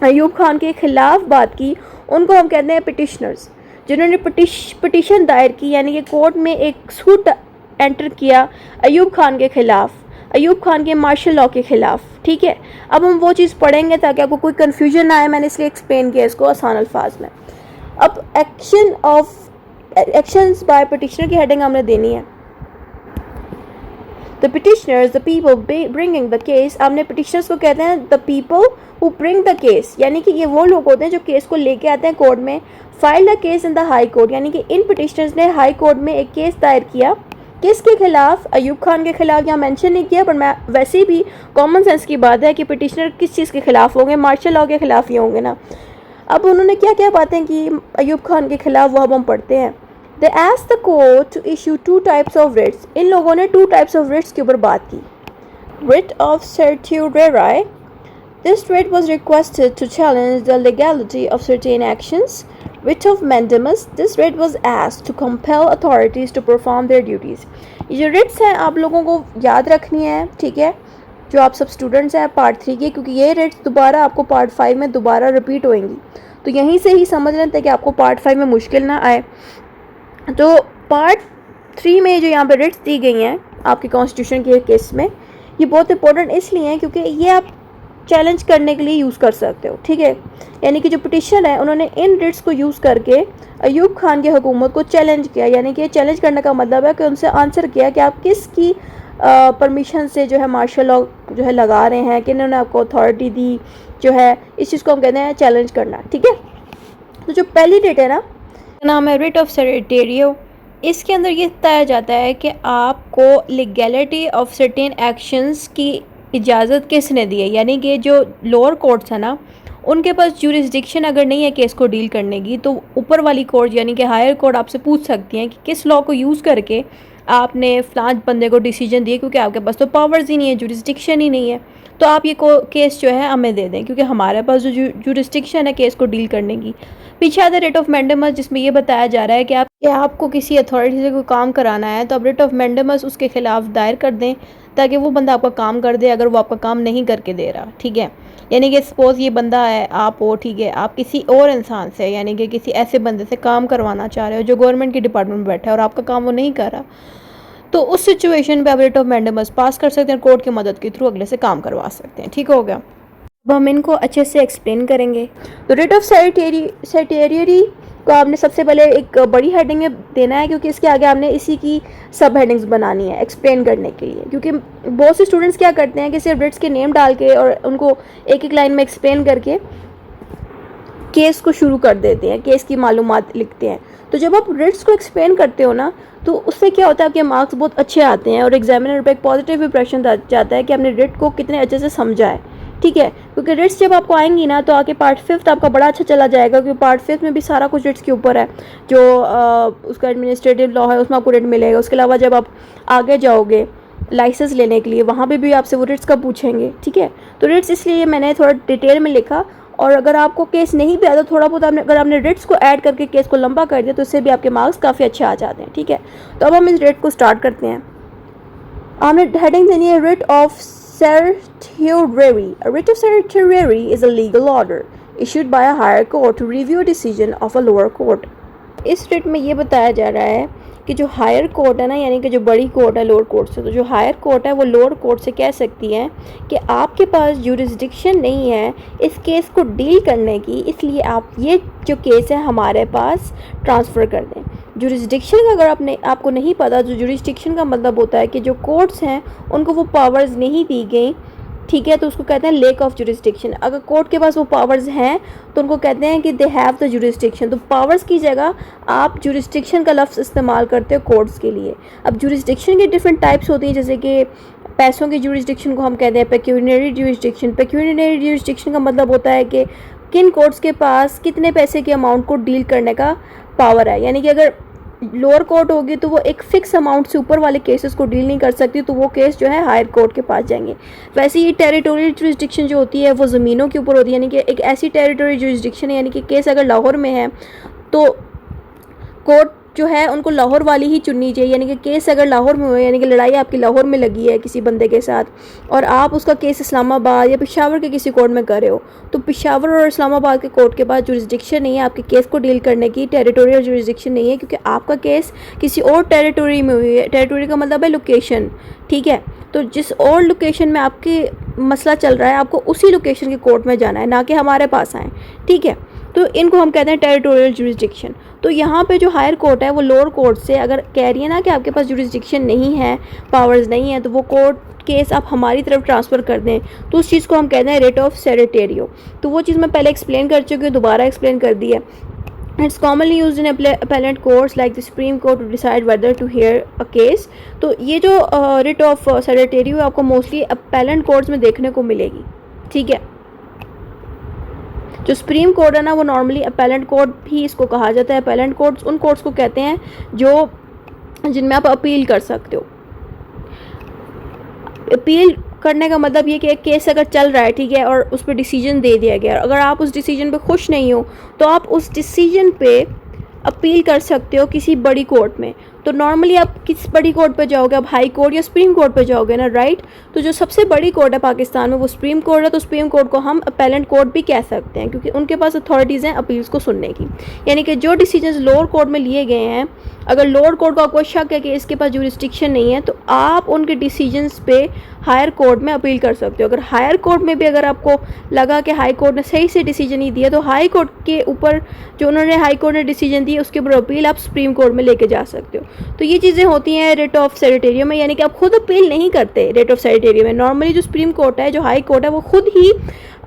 अयूब खान के ख़िलाफ़ बात की उनको हम कहते हैं पिटिशनर्स, जिन्होंने पिटिशन दायर की, यानी कि कोर्ट में एक सूट एंटर किया अयूब खान के ख़िलाफ़, अयूब खान के मार्शल लॉ के ख़िलाफ़, ठीक है। अब हम वो चीज़ पढ़ेंगे ताकि आपको कोई कन्फ्यूजन ना आए, मैंने इसलिए एक्सप्लेन किया इसको आसान अल्फाज में। अब एक्शंस बाय पिटिशनर की हेडिंग हमने देनी है। The petitioners, the people bringing the case. आपने पिटिशनर्स को कहते हैं the people who bring the case, यानी कि ये वो लोग होते हैं जो केस को लेके आते हैं कोर्ट में। File the case in the high court, यानी कि इन पिटिशनर्स ने हाई कोर्ट में एक केस दायर किया, किसके खिलाफ? अयूब खान के खिलाफ। यहाँ मेंशन नहीं किया, पर मैं वैसे भी कॉमन सेंस की बात है कि पिटिशनर किस चीज़ के खिलाफ होंगे, मार्शल लॉ के खिलाफ ही होंगे ना। अब उन्होंने क्या क्या बातें की अयूब खान के खिलाफ, वो अब हम पढ़ते हैं। They asked the court to issue two types of writs. इन लोगों ने 2 types of writs के ऊपर बात की। Writ of certiorari. This writ was requested to challenge the legality of certain actions. Writ of mandamus. This writ was asked to compel authorities to perform their duties. ये जो writs हैं आप लोगों को याद रखनी है, ठीक है, जो आप सब स्टूडेंट्स हैं पार्ट 3 के, क्योंकि ये writs दोबारा आपको पार्ट 5 में दोबारा रिपीट होंगी। तो यहीं से ही समझ लेते हैं कि आपको पार्ट 5 में मुश्किल ना आए। तो पार्ट 3 में जो यहाँ पे रिट्स दी गई हैं आपके कॉन्स्टिट्यूशन के केस में, ये बहुत इंपॉर्टेंट इसलिए हैं क्योंकि ये आप चैलेंज करने के लिए यूज़ कर सकते हो, ठीक है। यानी कि जो पिटिशन है उन्होंने इन रिट्स को यूज़ करके अयूब खान की हुकूमत को चैलेंज किया, यानी कि चैलेंज करने का मतलब है कि उनसे आंसर किया कि आप किसकी परमिशन से जो है मार्शल लॉ जो है लगा रहे हैं, कि इन्होंने आपको अथॉरिटी दी जो है, इस चीज़ को हम कहते हैं चैलेंज करना, ठीक है। तो जो पहली रिट है ना, नाम है रिट ऑफ सेरेटेरियो। इसके अंदर ये बताया जाता है कि आपको लीगैलिटी ऑफ सर्टेन एक्शंस की इजाज़त किसने दी है, यानी कि जो लोअर कोर्ट्स हैं ना, उनके पास ज्यूरिसडिक्शन अगर नहीं है केस को डील करने की, तो ऊपर वाली कोर्ट यानी कि हायर कोर्ट आपसे पूछ सकती हैं कि किस लॉ को यूज़ करके आपने फ्लांज बंदे को डिसीजन दिए, क्योंकि आपके पास तो पावर्स ही नहीं है, ज्यूरिसडिक्शन ही नहीं है। तो आप ये केस जो है हमें दे दें, क्योंकि हमारे पास जो ज्यूरिसडिक्शन है केस को डील करने की। पीछे आता है रिट ऑफ मैंडेमस, जिसमें ये बताया जा रहा है कि आपको किसी अथॉरिटी से कोई काम कराना है तो आप रिट ऑफ मैंडेमस उसके खिलाफ दायर कर दें, ताकि वो बंदा आपका काम कर दे अगर वो आपका काम नहीं करके दे रहा, ठीक है। यानी कि सपोज़ ये बंदा है, आप हो, ठीक है, आप किसी और इंसान से यानी कि किसी ऐसे बंदे से काम करवाना चाह रहे हो जो गवर्नमेंट की डिपार्टमेंट में बैठा है और आपका काम वो नहीं कर रहा, तो उस सिचुएशन पे आप रिट ऑफ मैंडेमस पास कर सकते हैं, कोर्ट की मदद के थ्रू अगले से काम करवा सकते हैं, ठीक हो गया। अब हम इनको अच्छे से एक्सप्लेन करेंगे। तो रिट ऑफ सेरेटेरियरी को आपने सबसे पहले एक बड़ी हेडिंग में देना है, क्योंकि इसके आगे आपने इसी की सब हेडिंग्स बनानी है एक्सप्लेन करने के लिए, क्योंकि बहुत से स्टूडेंट्स क्या करते हैं कि सिर्फ रिट्स के नेम डाल के और उनको एक एक लाइन में एक्सप्लेन करके केस को शुरू कर देते हैं, केस की मालूमात लिखते हैं। तो जब आप रिट्स को एक्सप्लेन करते हो ना, तो उससे क्या होता है, आपके मार्क्स बहुत अच्छे आते हैं और एग्जामिनर पे एक पॉजिटिव इंप्रेशन जाता है कि आपने रिट को कितने अच्छे से समझा है, ठीक है। क्योंकि रिट्स जब आपको आएंगी ना, तो आके पार्ट 5 आपका बड़ा अच्छा चला जाएगा, क्योंकि पार्ट 5 में भी सारा कुछ रिट्स के ऊपर है। जो उसका एडमिनिस्ट्रेटिव लॉ है उसमें आपको रिट मिलेगा। उसके अलावा जब आप आगे जाओगे लाइसेंस लेने के लिए, वहाँ पे भी आपसे वो रिट्स का पूछेंगे, ठीक है। तो रिट्स इसलिए मैंने थोड़ा डिटेल में लिखा, और अगर आपको केस नहीं भी आता, थोड़ा बहुत अगर आपने रिट्स को ऐड करके केस को लंबा कर दिया, तो इससे भी आपके मार्क्स काफ़ी अच्छे आ जाते हैं, ठीक है। तो अब हम इस रिट को स्टार्ट करते हैं। आपने हेडिंग देनी है writ of certiorari. A writ of certiorari is a legal order issued by a higher court to review a decision of a lower court. इस रिट में ये बताया जा रहा है कि जो हायर कोर्ट है ना, यानी कि जो बड़ी कोर्ट है लोअर कोर्ट से, तो जो हायर कोर्ट है वो लोअर कोर्ट से कह सकती है कि आपके पास ज्यूरिसडिक्शन नहीं है इस केस को डील करने की, इसलिए आप ये जो केस है हमारे पास ट्रांसफ़र कर दें। ज्यूरिसडिक्शन का अगर आपको नहीं पता, जो ज्यूरिसडिक्शन का मतलब होता है कि जो कोर्ट्स हैं उनको वो पावर्स नहीं दी गई, ठीक है, तो उसको कहते हैं लेक ऑफ ज्यूरिसडिक्शन। अगर कोर्ट के पास वो पावर्स हैं तो उनको कहते हैं कि दे हैव द ज्यूरिसडिक्शन। तो पावर्स की जगह आप ज्यूरिसडिक्शन का लफ्ज़ इस्तेमाल करते हो कोर्ट्स के लिए। अब ज्यूरिसडिक्शन की डिफरेंट टाइप्स होती हैं, जैसे कि पैसों की ज्यूरिसडिक्शन को हम कहते हैं पेक्यूनियरी ज्यूरिसडिक्शन। पेक्यूनियरी ज्यूरिसडिक्शन का मतलब होता है कि किन कोर्ट्स के पास कितने पैसे के अमाउंट को डील करने का पावर है, यानी कि अगर लोअर कोर्ट होगी तो वो एक फिक्स अमाउंट से ऊपर वाले केसेस को डील नहीं कर सकती, तो वो केस जो है हायर कोर्ट के पास जाएंगे। वैसे ही टेरिटोरियल जुरिस्डिक्शन जो होती है वो ज़मीनों के ऊपर होती है, यानी कि एक ऐसी टेरिटोरियल जुरिस्डिक्शन है, यानी कि केस अगर लाहौर में है तो कोर्ट जो है उनको लाहौर वाली ही चुननी चाहिए। यानी कि केस अगर लाहौर में हो, यानी कि लड़ाई आपकी लाहौर में लगी है किसी बंदे के साथ और आप उसका केस इस्लामाबाद या पेशावर के किसी कोर्ट में कर रहे हो, तो पेशावर और इस्लामाबाद के कोर्ट के पास जुरिस्डिक्शन नहीं है आपके केस को डील करने की, टेरिटोरियल जुरिस्डिक्शन नहीं है, क्योंकि आपका केस किसी और टेरिटोरी में हुई है। टेरिटोरी का मतलब है लोकेशन, ठीक है। तो जिस और लोकेशन में आपके मसला चल रहा है आपको उसी लोकेशन के कोर्ट में जाना है, ना कि हमारे पास आए, ठीक है। तो इनको हम कहते हैं टेरिटोरियल जुरिस्डिक्शन। तो यहाँ पे जो हायर कोर्ट है वो लोअर कोर्ट से अगर कह रही है ना कि आपके पास जुरिस्डिक्शन नहीं है, पावर्स नहीं है, तो वो कोर्ट केस आप हमारी तरफ ट्रांसफ़र कर दें, तो उस चीज़ को हम कहते हैं रिट ऑफ सेरेटेरियो। तो वो चीज़ मैं पहले एक्सप्लेन कर चुकी हूँ, दोबारा एक्सप्लेन कर दी है। It's commonly used in appellate courts like the Supreme Court to decide whether to hear a case। तो ये जो रिट ऑफ सेरेटेरियो आपको मोस्टली appellate कोर्ट्स में देखने को मिलेगी, ठीक है। जो सुप्रीम कोर्ट है ना वो नॉर्मली appellate कोर्ट भी इसको कहा जाता है। appellate कोर्ट्स उन कोर्ट्स को कहते हैं जो जिनमें आप अपील कर सकते हो। अपील करने का मतलब ये कि एक केस अगर चल रहा है, ठीक है, और उस पर डिसीजन दे दिया गया, अगर आप उस डिसीजन पे खुश नहीं हो तो आप उस डिसीजन पे अपील कर सकते हो किसी बड़ी कोर्ट में। तो नॉर्मली आप किस बड़ी कोर्ट पे जाओगे, आप हाई कोर्ट या सुप्रीम कोर्ट पे जाओगे ना, राइट। तो जो सबसे बड़ी कोर्ट है पाकिस्तान में वो सुप्रीम कोर्ट है। तो सुप्रीम कोर्ट को हम अपीलेंट कोर्ट भी कह सकते हैं क्योंकि उनके पास अथॉरिटीज़ हैं अपील्स को सुनने की। यानी कि जो डिसीजंस लोअर कोर्ट में लिए गए हैं, अगर लोअर कोर्ट को कोई शक है कि इसके पास जुरिस्डिक्शन नहीं है तो आप उनके डिसीजंस पे हायर कोर्ट में अपील कर सकते हो। अगर हायर कोर्ट में भी अगर आपको लगा कि हाई कोर्ट ने सही से डिसीजन नहीं दिया तो हाई कोर्ट के ऊपर जो उन्होंने हाई कोर्ट ने डिसीजन दिया उसके ऊपर अपील आप सुप्रीम कोर्ट में लेके जा सकते हो। तो ये चीज़ें होती हैं रिट ऑफ सेरेटेरियो में, यानी कि आप खुद अपील नहीं करते रिट ऑफ सेरेटेरियो में। नॉर्मली जो सुप्रीम कोर्ट है, जो हाई कोर्ट है, वो खुद ही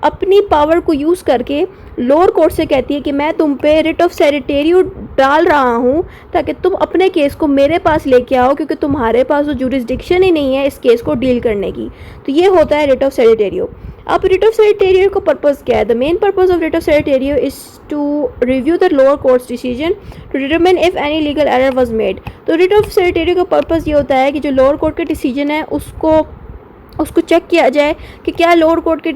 अपनी पावर को यूज़ करके लोअर कोर्ट से कहती है कि मैं तुम पे रिट ऑफ सेरेटेरियो डाल रहा हूँ ताकि तुम अपने केस को मेरे पास लेके आओ, क्योंकि तुम्हारे पास वो जुरिस्डिक्शन ही नहीं है इस केस को डील करने की। तो ये होता है रिट ऑफ सेरेटेरियो। अब रिट ऑफ सेरेटेरियो का पर्पज़ क्या है? The main purpose of writ of certiorari is to review the lower courts decision to determine if any legal error was made. तो रिट ऑफ सेरेटेरियो का purpose ये होता है कि जो लोअर कोर्ट के डिसीजन है उसको चेक किया जाए कि क्या लोअर कोर्ट के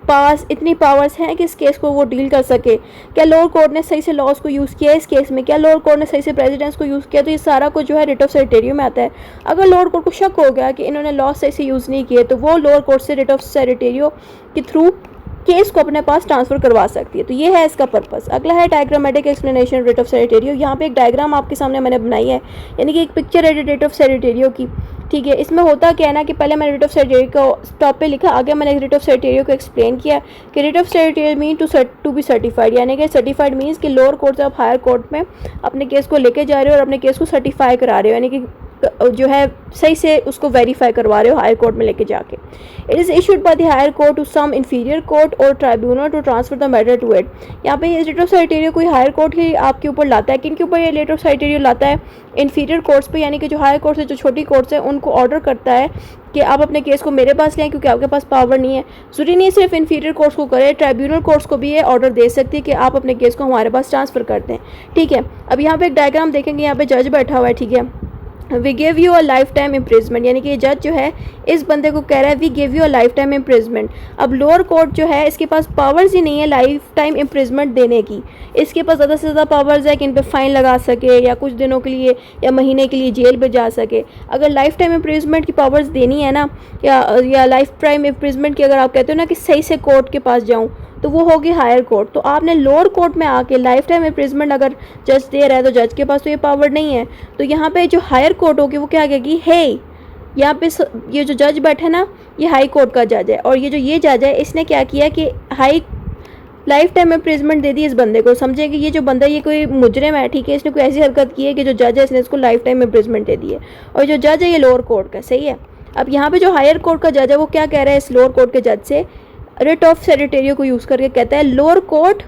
पास इतनी पावर्स हैं कि इस केस को वो डील कर सके। क्या लोअर कोर्ट ने सही से लॉज को यूज़ किया इस केस में? क्या लोअर कोर्ट ने सही से प्रेसिडेंस को यूज़ किया? तो ये सारा कुछ जो है रिट ऑफ सेरेटेरियो में आता है। अगर लोअर कोर्ट को शक हो गया कि इन्होंने लॉज सही से यूज़ नहीं किए तो वो लोअर कोर्ट से रिट ऑफ सेरेटेरियो के थ्रू केस को अपने पास ट्रांसफ़र करवा सकती है। तो ये है इसका पर्पस। अगला है डायग्रामेटिक एक्सप्लेनेशन रिट ऑफ सेरेटेरियो। यहाँ पे एक डायग्राम आपके सामने मैंने बनाई है, यानी कि एक पिक्चर है रिट ऑफ सेरेटेरियो की, ठीक है। इसमें होता क्या है ना कि पहले मैंने रिट ऑफ सेरेटेरियो को टॉप पे लिखा, आगे मैंने रिट ऑफ सेरेटेरियो को एक्सप्लेन किया कि writ of certiorari mean to be certified, यानी कि सर्टिफाइड मीन्स कि लोअर कोर्ट से आप हायर कोर्ट में अपने केस को लेके जा रहे हो और अपने केस को सर्टिफाई करा रहे हो, यानी कि जो है सही से उसको वेरीफाई करवा रहे हो हायर कोर्ट में लेके जाके। It is issued by the higher court to some inferior court और tribunal to transfer the matter to it. यहाँ पे रिट ऑफ सेरेटेरियो कोई हायर कोर्ट ही आपके ऊपर लाता है। किन के ऊपर ये रिट ऑफ सेरेटेरियो लाता है? इंफीरियर कोर्ट्स पे, यानी कि जो हायर कोर्ट से जो छोटी कोर्ट्स है उनको ऑर्डर करता है कि आप अपने केस को मेरे पास लें क्योंकि आपके पास पावर नहीं है। ज़रूरी नहीं सिर्फ इंफीरियर कोर्ट्स को करे, ट्राइब्यूनल कोर्ट्स को भी ये ऑर्डर दे सकती है कि आप अपने केस को हमारे पास ट्रांसफ़र करते हैं, ठीक है। अब यहाँ पे एक डायग्राम देखेंगे, यहाँ पे जज बैठा हुआ है, ठीक है। We give you a lifetime imprisonment, यानी कि ये जज जो है इस बंदे को कह रहा है we give you a lifetime imprisonment. अब लोअर कोर्ट जो है इसके पास पावर्स ही नहीं है लाइफ टाइम इम्प्रिजमेंट देने की। इसके पास ज़्यादा से ज़्यादा पावर्स है कि इन पे फाइन लगा सके या कुछ दिनों के लिए या महीने के लिए जेल पे जा सके। अगर लाइफ टाइम इम्प्रिजमेंट की पावर्स देनी है ना, या लाइफ टाइम इम्प्रिजमेंट की अगर आप कहते हो ना कि सही से कोर्ट के पास जाऊँ, तो वो होगी हायर कोर्ट। तो आपने लोअर कोर्ट में आके लाइफ टाइम इम्प्रिजमेंट अगर जज दे रहा है तो जज के पास तो ये पावर नहीं है। तो यहाँ पे जो हायर कोर्ट होगी वो क्या कहेगी, हे यहाँ पे ये जो जज बैठा है ना ये हाई कोर्ट का जज है, और ये जज है इसने क्या किया कि हाई लाइफ टाइम इम्प्रिजमेंट दे दी इस बंदे को। समझे कि ये जो बंदा ये कोई मुजरिम है, ठीक है, इसने कोई ऐसी हरकत की है कि जो जज है इसने इसको लाइफ टाइम इम्प्रिजमेंट दे दी है, और जो जज है ये लोअर कोर्ट का, सही है। अब यहाँ पे जो हायर कोर्ट का जज है वो क्या कह रहा है इस लोअर कोर्ट के जज से, रिट ऑफ सेरेटेरियो को यूज़ करके कहता है lower court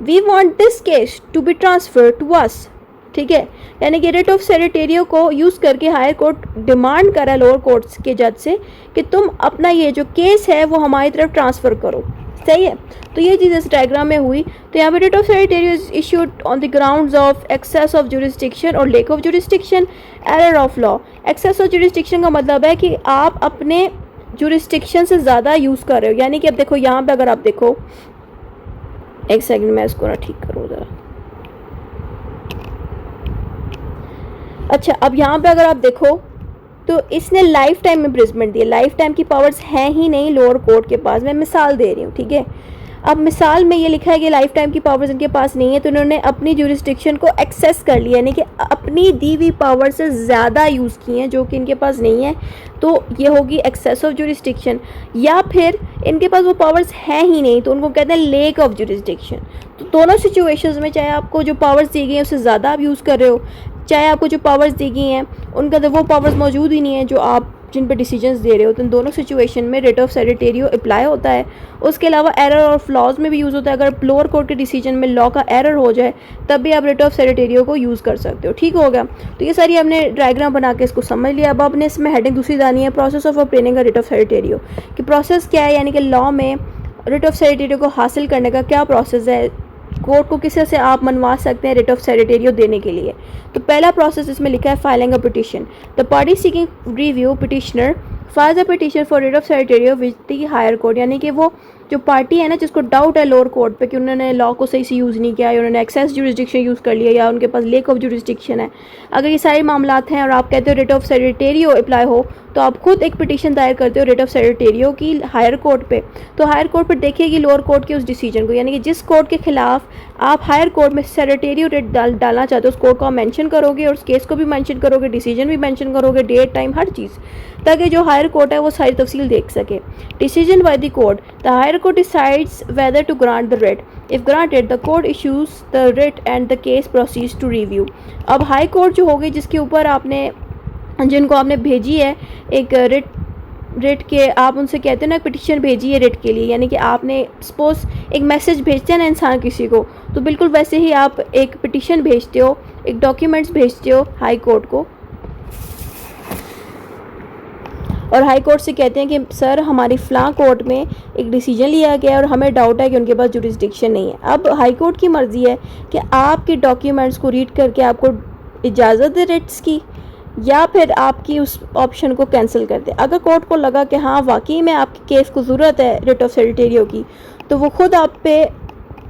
we want this case to be transfer to us, ठीक है। यानी कि रिट ऑफ सेरेटेरियो को यूज़ करके हायर कोर्ट डिमांड कर रहा है लोअर कोर्ट के जज से कि तुम अपना ये जो केस है वो हमारी तरफ ट्रांसफ़र करो, सही है। तो ये चीज़ इस डायग्राम में हुई। तो यहाँ पे writ of certiorari is issued on the grounds of excess of jurisdiction और lack of jurisdiction, error of law. Excess of jurisdiction का मतलब है कि आप अपने जुरिस्डिक्शन से ज़्यादा यूज़ कर रहे हो, यानी कि अब देखो यहाँ पे अगर आप देखो, एक सेकंड मैं इसको ना ठीक करूँ ज़रा। अच्छा, अब यहाँ पे अगर आप देखो तो इसने लाइफ टाइम इम्प्रिजमेंट दिया। लाइफ टाइम की पावर्स हैं ही नहीं लोअर कोर्ट के पास। मैं मिसाल दे रही हूँ, ठीक है। अब मिसाल में ये लिखा है कि लाइफ टाइम की पावर्स इनके पास नहीं है, तो इन्होंने अपनी जुरिस्डिक्शन को एक्सेस कर लिया, यानी कि अपनी दी हुई पावर से ज़्यादा यूज़ की हैं जो कि इनके पास नहीं है। तो ये होगी एक्सेस ऑफ जुरिस्डिक्शन। या फिर इनके पास वो पावर्स हैं ही नहीं, तो उनको कहते हैं लेक ऑफ जुरिस्डिक्शन। तो दोनों सिचुएशंस में, चाहे आपको जो पावर्स दी गई हैं उससे ज़्यादा आप यूज़ कर रहे हो, चाहे आपको जो पावर्स दी गई हैं उनका तो वो पावर्स मौजूद ही नहीं है जो आप जिन पे डिसीजंस दे रहे हो, तो इन दोनों सिचुएशन में रिट ऑफ सेरिटेरियो अप्लाई होता है। उसके अलावा एरर और फ्लॉज में भी यूज़ होता है। अगर लोअर कोर्ट के डिसीजन में लॉ का एरर हो जाए तब भी आप रिट ऑफ सेरिटेरियो को यूज़ कर सकते हो। ठीक होगा। तो ये सारी हमने डायग्राम बना के इसको समझ लिया। अब आपने इसमें हेडिंग दूसरी दानी है, process of obtaining a writ of certiorari, कि प्रोसेस क्या है, यानी कि लॉ में रिट ऑफ सेरिटेरियो को हासिल करने का क्या प्रोसेस है, कोर्ट को किसी से आप मनवा सकते हैं रिट ऑफ सेरिटेरियो देने के लिए। तो पहला प्रोसेस इसमें लिखा है filing a petition. The party seeking review petitioner files a petition for writ of certiorari with the higher court, यानी कि वो जो पार्टी है ना जिसको डाउट है लोअर कोर्ट पे कि उन्होंने लॉ को सही से यूज़ नहीं किया, या उन्होंने एक्सेस जुरिस्डिक्शन यूज़ कर लिया, या उनके पास लेक ऑफ जुरिस्डिक्शन है, अगर ये सारे मामलात हैं और आप कहते हो रिट ऑफ सेरिटेरियो अप्लाई हो, तो आप खुद एक पिटीशन दायर करते हो रिट ऑफ सेरिटेरियो की हायर कोर्ट पे। तो हायर कोर्ट पर देखेगी लोअर कोर्ट के उस डिसीजन को, यानी कि जिस कोर्ट के खिलाफ आप हायर कोर्ट में सेरिटेरियो रिट डालना चाहते हो उस कोर्ट को आप मेंशन करोगे और उस केस को भी मेंशन करोगे, डिसीजन भी मेंशन करोगे, डेट टाइम हर चीज़, ताकि जो हायर कोर्ट है वो सारी तफसील देख सके। Decision by the court, the higher court decides whether to grant the writ. If granted the court issues the writ and the case proceeds to review. अब हाई कोर्ट जो होगी जिसके ऊपर आपने जिनको आपने भेजी है एक रिट के, आप उनसे कहते हैं ना पिटिशन भेजी है रिट के लिए, यानी कि आपने सपोज एक मैसेज भेजते हैं ना इंसान किसी को, तो बिल्कुल वैसे ही आप एक पिटिशन भेजते हो, एक डॉक्यूमेंट्स भेजते हो हाई कोर्ट को, और हाई कोर्ट से कहते हैं कि सर हमारी फ़लाँ कोर्ट में एक डिसीजन लिया गया और हमें डाउट है कि उनके पास जुरिस्डिक्शन नहीं है। अब हाई कोर्ट की मर्ज़ी है कि आपके डॉक्यूमेंट्स को रीड करके आपको इजाज़त दे रिट्स की, या फिर आपकी उस ऑप्शन को कैंसिल कर दे। अगर कोर्ट को लगा कि हाँ वाकई में आपके केस को ज़रूरत है रिट ऑफ सेरिटेरियो की, तो वो खुद आप पे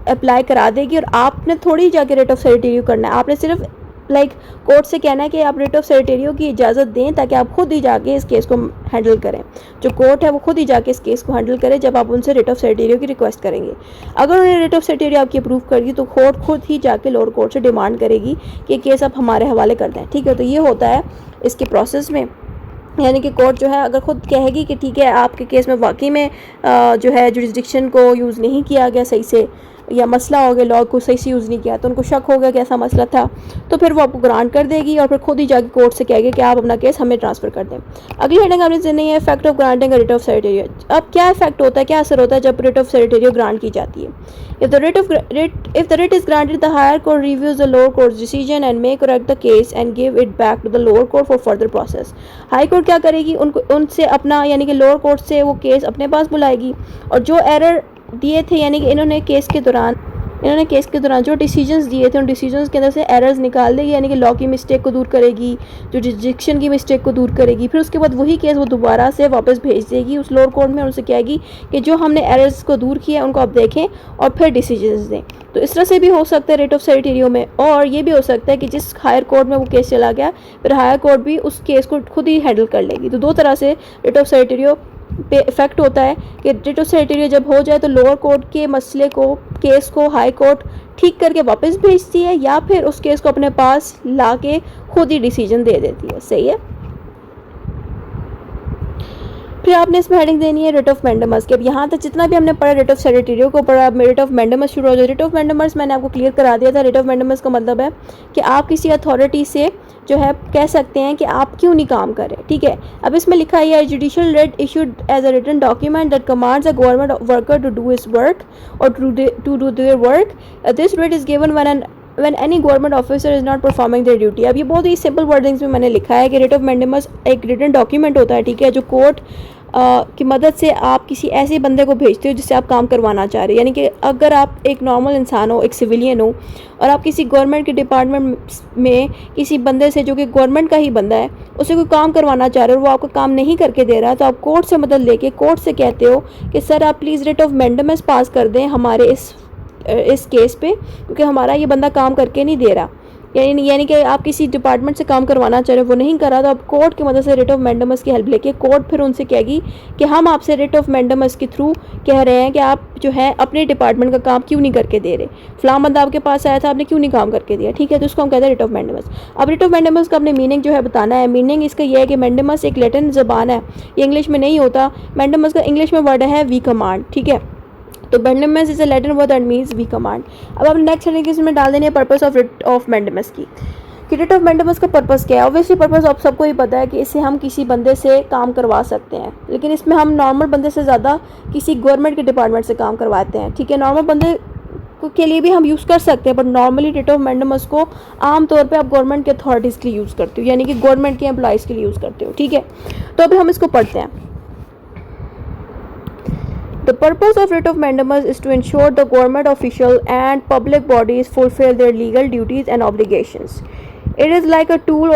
अप्लाई करा देगी और आपने थोड़ी जाके रिट ऑफ सेरिटेरियो करना है। आपने सिर्फ कोर्ट से कहना है कि आप रिट ऑफ सेरिटेरियो की इजाज़त दें ताकि आप खुद ही जाके इस केस को हैंडल करें। जो कोर्ट है वो खुद ही जाके इस केस को हैंडल करे जब आप उनसे रिट ऑफ सेरिटेरियो की रिक्वेस्ट करेंगे। अगर उन्होंने रिट ऑफ सेरिटेरियो आपकी अप्रूव कर दी तो कोर्ट खुद ही जाके लोअर कोर्ट से डिमांड करेगी कि केस आप हमारे हवाले कर दें। ठीक है, तो ये होता है इसके प्रोसेस में, यानी कि कोर्ट जो है अगर खुद कहेगी कि ठीक है आपके केस में वाकई में जो है जुरिस्डिक्शन को यूज़ नहीं किया गया सही से, या मसला हो गया लॉ को सही से यूज़ नहीं किया, तो उनको शक हो गया कि ऐसा मसला था, तो फिर वो आपको ग्रांट कर देगी और फिर खुद ही जाके कोर्ट से कहेगी कि आप अपना केस हमें ट्रांसफ़र कर दें। अगली हेडिंग आपने सुनी है effect of granting writ of certiorari. अब क्या इफेक्ट होता है, क्या असर होता है जब रिट ऑफ सेरिटेरियो ग्रांट की जाती है। If the writ is granted the higher court reviews the lower court decision and may correct the case and give it back to the lower court for further process. High court क्या करेगी, उनसे अपना यानी कि lower court से वो case अपने पास बुलाएगी और जो एरर दिए थे, यानी कि इन्होंने केस के दौरान जो डिसीजंस दिए थे उन डिसीजंस के अंदर से एरर्स निकाल देगी, यानी कि लॉ की मिस्टेक को दूर करेगी, जो जुरिस्डिक्शन की मिस्टेक को दूर करेगी। फिर उसके बाद वही केस वो दोबारा से वापस भेज देगी उस लोअर कोर्ट में और उनसे कहेगी कि जो हमने एरर्स को दूर किया उनको आप देखें और फिर डिसीजंस दें। तो इस तरह से भी हो सकता है रिट ऑफ सेरिटेरियो में, और ये भी हो सकता है कि जिस हायर कोर्ट में वो केस चला गया फिर हायर कोर्ट भी उस केस को खुद ही हैंडल कर लेगी। तो दो तरह से रिट ऑफ सेरिटेरियो पे इफेक्ट होता है कि रिट ऑफ सेरिटेरियो जब हो जाए तो लोअर कोर्ट के मसले को, केस को हाई कोर्ट ठीक करके वापस भेजती है, या फिर उस केस को अपने पास ला के खुद ही डिसीजन दे देती है। सही है। फिर आपने इसमें हेडिंग देनी है रिट ऑफ मैंडेमस की। अब यहाँ तक जितना भी हमने पढ़ा रिट ऑफ सेरिटेरियो को पढ़ा, अब रिट ऑफ मैंडेमस शुरू हो जाए। रिट ऑफ मैंडेमस मैंने आपको क्लियर करा दिया था। रिट ऑफ मैंडेमस का मतलब है कि आप किसी अथॉरिटी से जो है कह सकते हैं कि आप क्यों नहीं काम करें। ठीक है, अब इसमें लिखा है judicial writ issued as a written document that commands a government worker to do his work और to do their work. This writ is given when any government officer is not performing their duty। अब ये बहुत ही simple wordings में मैंने लिखा है कि writ of mandamus एक रिटन डॉक्यूमेंट होता है, ठीक है, जो कोर्ट की मदद से आप किसी ऐसे बंदे को भेजते हो जिससे आप काम करवाना चाह रहे हो। यानी कि अगर आप एक नॉर्मल इंसान हो, एक सिविलियन हो, और आप किसी गवर्नमेंट के डिपार्टमेंट में किसी बंदे से जो कि गवर्नमेंट का ही बंदा है उसे कोई काम करवाना चाह रहे हो और वो आपका काम नहीं करके दे रहा है, तो आप कोर्ट से मदद लेके कोर्ट से कहते हो कि सर आप प्लीज़ रिट ऑफ मैंडेमस पास कर दें हमारे इस केस पे, क्योंकि हमारा ये बंदा काम करके नहीं दे रहा। यानी कि आप किसी डिपार्टमेंट से काम करवाना चाह रहे हो, वो नहीं कर रहा, तो आप कोर्ट की मदद से रिट ऑफ मैंडेमस की हेल्प लेके कोर्ट फिर उनसे कहेगी कि हम आपसे रिट ऑफ मैंडेमस के थ्रू कह रहे हैं कि आप जो है अपने डिपार्टमेंट का काम क्यों नहीं करके दे रहे, फलां बंदा आपके पास आया था, आपने क्यों नहीं काम करके दिया, ठीक है, तो उसको हम कहते हैं रिट ऑफ मैंडेमस। अब रिट ऑफ मैंडेमस का अपने मीनिंग जो है बताना है। मीनिंग इसका यह है कि मैंडेमस एक लैटिन ज़बान है, ये इंग्लिश में नहीं होता। मैंडेमस का इंग्लिश में वर्ड है वी कमांड, ठीक है, तो mandamus is a Latin word that means we command. अब आप नेक्स्ट हेडिंग इसमें डाल देनी है purpose of writ of mandamus की, कि रिट ऑफ मैंडेमस का पर्पस क्या है। ऑब्वियसली पर्पस आप सबको ही पता है कि इससे हम किसी बंदे से काम करवा सकते हैं, लेकिन इसमें हम नॉर्मल बंदे से ज़्यादा किसी गवर्नमेंट के डिपार्टमेंट से काम करवाते हैं, ठीक है। नॉर्मल बंदे के लिए भी हम यूज़ कर सकते हैं, but normally writ of mandamus को आम तौर पे आप गवर्नमेंट के अथॉरिटीज़ के लिए यूज़ करते हो, यानी कि गवर्नमेंट के एम्प्लॉयज़ के लिए यूज़ करते हो, ठीक है। तो अभी हम इसको पढ़ते हैं। The purpose of writ of mandamus is to ensure the government official and public bodies fulfill their legal duties and obligations. It is like a tool